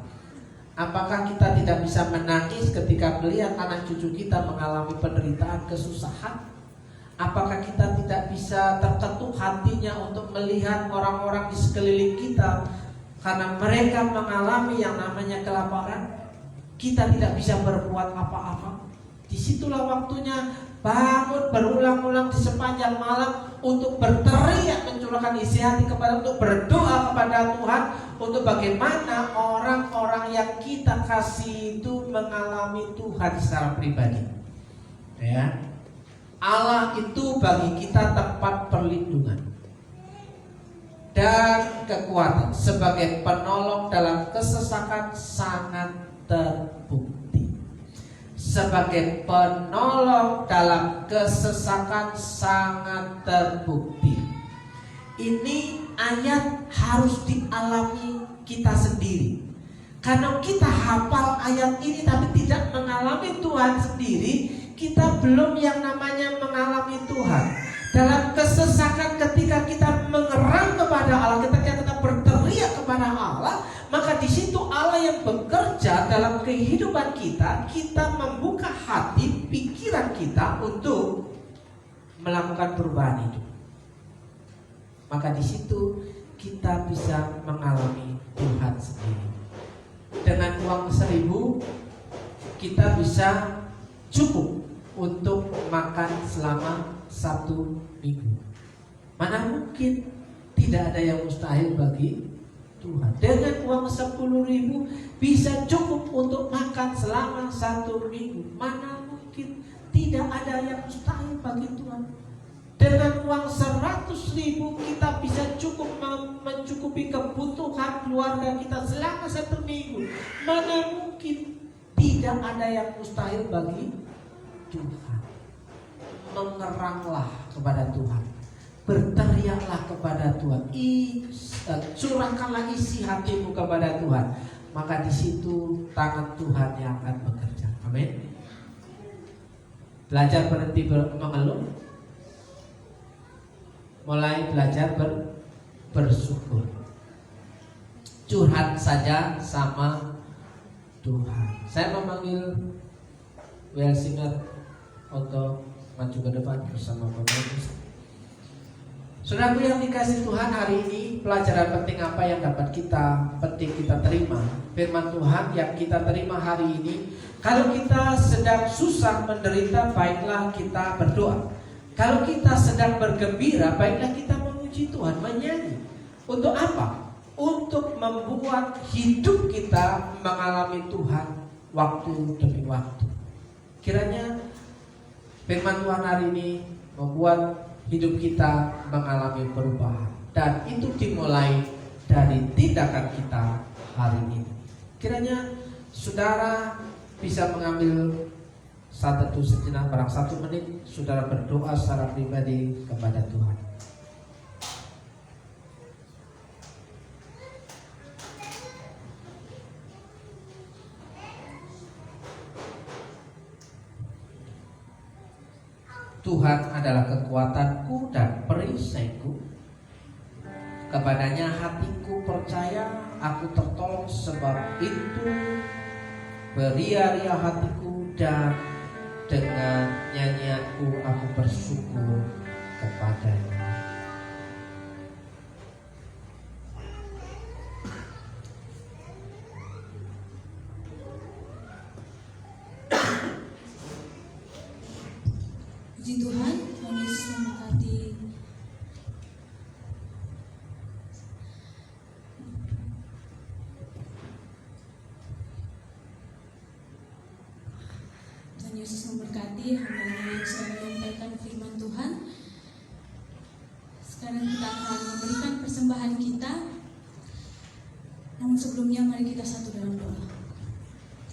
Apakah kita tidak bisa menangis ketika melihat anak cucu kita mengalami penderitaan, kesusahan? Apakah kita tidak bisa terketuk hatinya untuk melihat orang-orang di sekeliling kita karena mereka mengalami yang namanya kelaparan? Kita tidak bisa berbuat apa-apa. Disitulah waktunya bangun berulang-ulang di sepanjang malam untuk berteriak, mencurahkan isi hati kepada, untuk berdoa kepada Tuhan, untuk bagaimana orang-orang yang kita kasih itu mengalami Tuhan secara pribadi. Ya, Allah itu bagi kita tempat perlindungan dan kekuatan, sebagai penolong dalam kesesakan sangat terbukti. Sebagai penolong dalam kesesakan sangat terbukti. Ini ayat harus dialami kita sendiri. Karena kita hafal ayat ini tapi tidak mengalami Tuhan sendiri, kita belum yang namanya mengalami Tuhan. Dalam kesesakan ketika kita mengerang kepada Allah, ketika kita berteriak kepada Allah, maka di situ Allah yang bekerja dalam kehidupan kita. Kita membuka hati, pikiran kita untuk melakukan perubahan hidup. Maka di situ kita bisa mengalami Tuhan sendiri. Dengan uang 1.000 kita bisa cukup untuk makan selama 1 minggu. Mana mungkin tidak ada yang mustahil bagi Tuhan. Dengan uang 10.000 bisa cukup untuk makan selama 1 minggu. Mana mungkin tidak ada yang mustahil bagi Tuhan. Dengan uang 100.000 kita bisa cukup mencukupi kebutuhan keluarga kita selama 1 minggu. Mana mungkin tidak ada yang mustahil bagi Tuhan. Mengeranglah kepada Tuhan, berteriaklah kepada Tuhan, curahkanlah isi hatimu kepada Tuhan. Maka di situ tangan Tuhan yang akan bekerja. Amin. Belajar berhenti mengeluh, mulai belajar bersyukur. Curhat saja sama Tuhan. Saya memanggil Well Singer untuk maju ke depan bersama penulis. Saudaraku yang dikasih Tuhan, hari ini pelajaran penting apa yang dapat kita terima? Firman Tuhan yang kita terima hari ini, kalau kita sedang susah menderita, baiklah kita berdoa. Kalau kita sedang bergembira, baiklah kita memuji Tuhan, menyanyi. Untuk apa? Untuk membuat hidup kita mengalami Tuhan waktu demi waktu. Kiranya firman Tuhan hari ini membuat hidup kita mengalami perubahan. Dan itu dimulai dari tindakan kita hari ini. Kiranya saudara bisa mengambil satu sejenak, barang 1 menit, saudara berdoa secara pribadi kepada Tuhan. Tuhan adalah kekuatanku dan perisaiku. Kepadanya hatiku percaya, aku tertolong, sebab itu beria-ria hatiku, dan dengan nyanyianku aku bersyukur kepadanya. Puji Tuhan, Tuhan Yesus memberkati. Tuhan Yesus memberkati hamba-Nya yang sudah menyampaikan firman Tuhan. Sekarang kita akan memberikan persembahan kita. Namun sebelumnya mari kita satu dalam doa.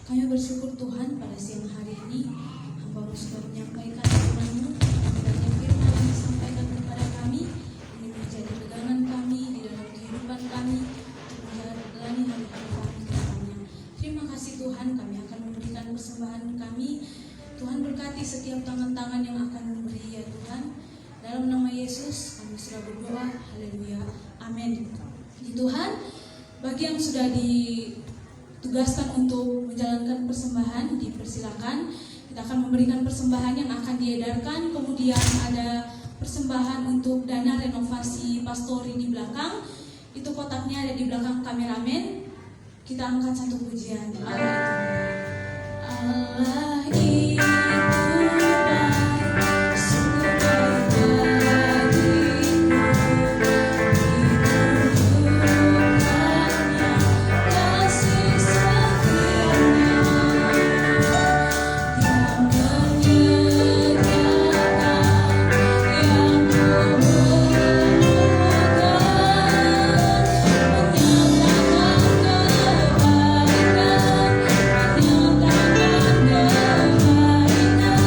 Kami bersyukur Tuhan pada siang hari ini hamba-Mu sudah menyampaikan firman-Mu. Kiranya firman yang disampaikan kepada kami ini menjadi pegangan kami di dalam kehidupan kami untuk menjalani hari-hari kami ke depannya. Terima kasih Tuhan, kami akan memberikan persembahan kami. Tuhan berkati setiap tangan-tangan yang akan memberi ya Tuhan. Dalam nama Yesus kami sudah berdoa. Haleluya. Amin. Puji Tuhan, bagi yang sudah ditugaskan untuk menjalankan persembahan, dipersilakan. Kita akan memberikan persembahan yang akan diedarkan. Kemudian ada persembahan untuk dana renovasi pastori di belakang. Itu kotaknya ada di belakang kameramen. Kita angkat satu pujian. Allah itu baik, sungguh baik bagiku. Ditunjukkannya kasih setianya yang menyediakan, yang menyatakan kebaikan, menyatakan kebaikan.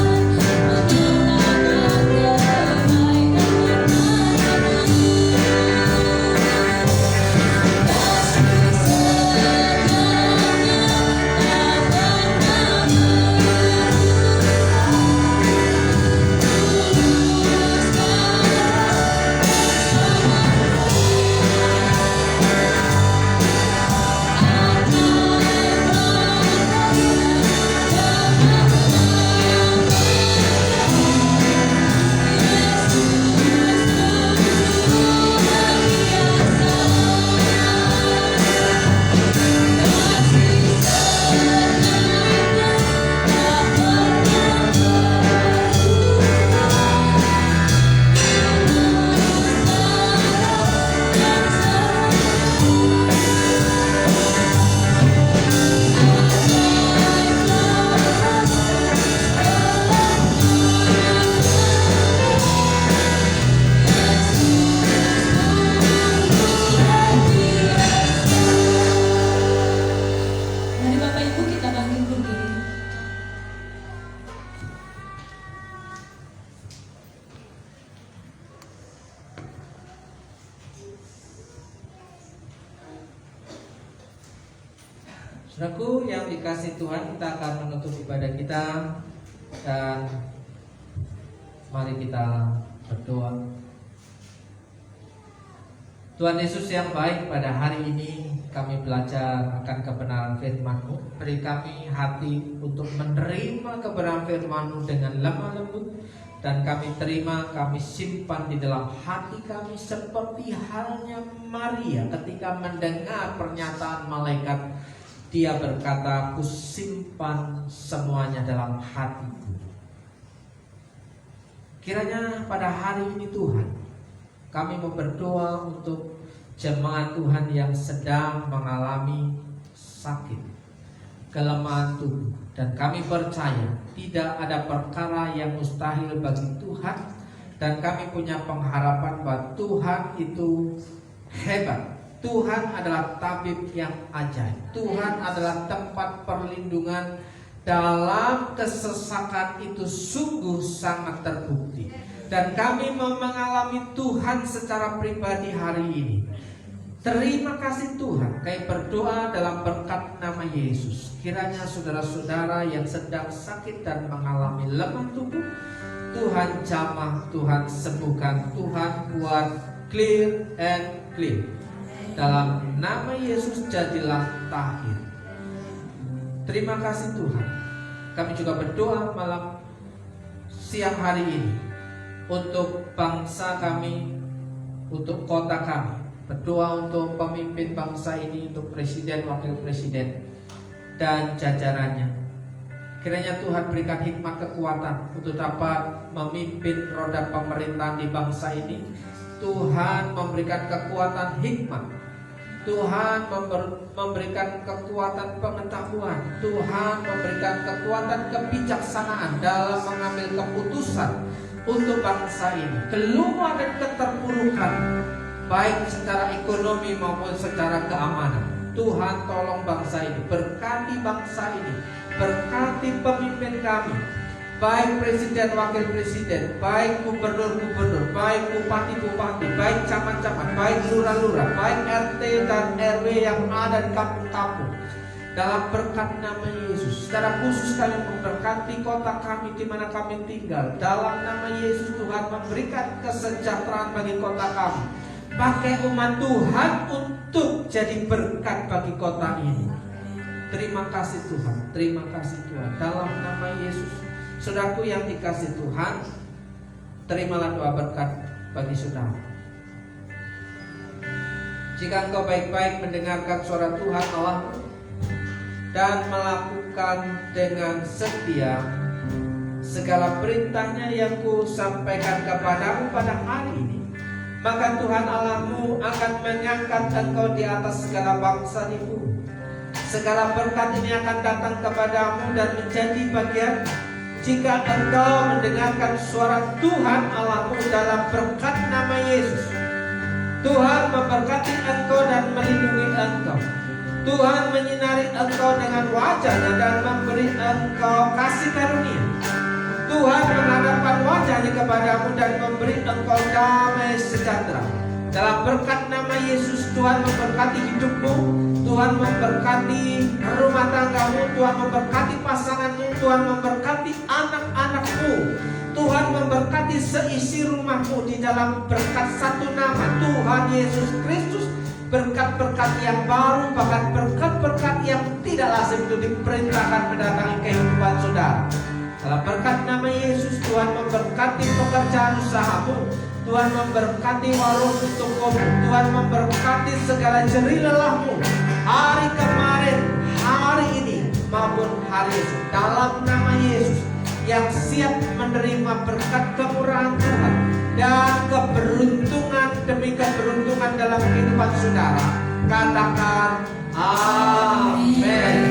Saudaraku yang dikasih Tuhan, kita akan menutup ibadah kita dan mari kita berdoa. Tuhan Yesus yang baik, pada hari ini kami belajar akan kebenaran firman-Mu. Beri kami hati untuk menerima kebenaran firman-Mu dengan lemah lembut, dan kami terima, kami simpan di dalam hati kami seperti halnya Maria ketika mendengar pernyataan malaikat. Dia berkata, "Ku simpan semuanya dalam hatiku." Kiranya pada hari ini Tuhan, kami mau berdoa untuk jemaat Tuhan yang sedang mengalami sakit, kelemahan tubuh. Dan kami percaya tidak ada perkara yang mustahil bagi Tuhan. Dan kami punya pengharapan bahwa Tuhan itu hebat. Tuhan adalah tabib yang ajaib. Tuhan adalah tempat perlindungan dalam kesesakan itu sungguh sangat terbukti. Dan kami mau mengalami Tuhan secara pribadi hari ini. Terima kasih Tuhan. Kami berdoa dalam berkat nama Yesus. Kiranya saudara-saudara yang sedang sakit dan mengalami lemah tubuh, Tuhan jamah, Tuhan sembuhkan, Tuhan buat clear and clean. Dalam nama Yesus jadilah tahir. Terima kasih Tuhan. Kami juga berdoa malam siang hari ini untuk bangsa kami, untuk kota kami. Berdoa untuk pemimpin bangsa ini, untuk presiden, wakil presiden, dan jajarannya. Kiranya Tuhan berikan hikmat kekuatan untuk dapat memimpin roda pemerintahan di bangsa ini. Tuhan memberikan kekuatan hikmat. Tuhan memberikan kekuatan pengetahuan. Tuhan memberikan kekuatan kebijaksanaan dalam mengambil keputusan untuk bangsa ini. Keluar dari keterpurukan, baik secara ekonomi maupun secara keamanan. Tuhan tolong bangsa ini, berkati bangsa ini, berkati pemimpin kami, baik presiden, wakil presiden, baik gubernur-gubernur, baik bupati-bupati, baik camat-camat, baik lurah-lurah, baik RT dan RW yang ada di kampung-kampung. Dalam berkat nama Yesus, secara khusus kami memberkati kota kami di mana kami tinggal. Dalam nama Yesus Tuhan memberikan kesejahteraan bagi kota kami. Pakai umat Tuhan untuk jadi berkat bagi kota ini. Terima kasih Tuhan, terima kasih Tuhan. Dalam nama Yesus. Saudaraku yang dikasih Tuhan, terimalah doa berkat bagi saudara. Jika engkau baik-baik mendengarkan suara Tuhan Allah dan melakukan dengan setia segala perintahnya yang ku sampaikan kepadamu pada hari ini, maka Tuhan Allahmu akan mengangkat engkau di atas segala bangsa di bumi. Segala berkat ini akan datang kepadamu dan menjadi bagian jika engkau mendengarkan suara Tuhan Allahmu dalam berkat nama Yesus. Tuhan memberkati engkau dan melindungi engkau. Tuhan menyinari engkau dengan wajahnya dan memberi engkau kasih karunia. Tuhan menghadapkan wajahnya kepadamu dan memberi engkau damai sejahtera. Dalam berkat nama Yesus, Tuhan memberkati hidupmu, Tuhan memberkati rumah tanggamu, Tuhan memberkati pasanganmu, Tuhan memberkati anak-anakmu, Tuhan memberkati seisi rumahmu di dalam berkat satu nama Tuhan Yesus Kristus. Berkat-berkat yang baru, bahkan berkat-berkat yang tidak lazim itu diperintahkan mendatangi kehidupan saudara. Dalam berkat nama Yesus, Tuhan memberkati pekerjaan usahamu, Tuhan memberkati warung tutup, Tuhan memberkati segala jerih lelahmu hari kemarin, hari ini maupun hari esok. Dalam nama Yesus yang siap menerima berkat kemurahan Tuhan dan keberuntungan demi keberuntungan dalam kehidupan saudara, katakan amin.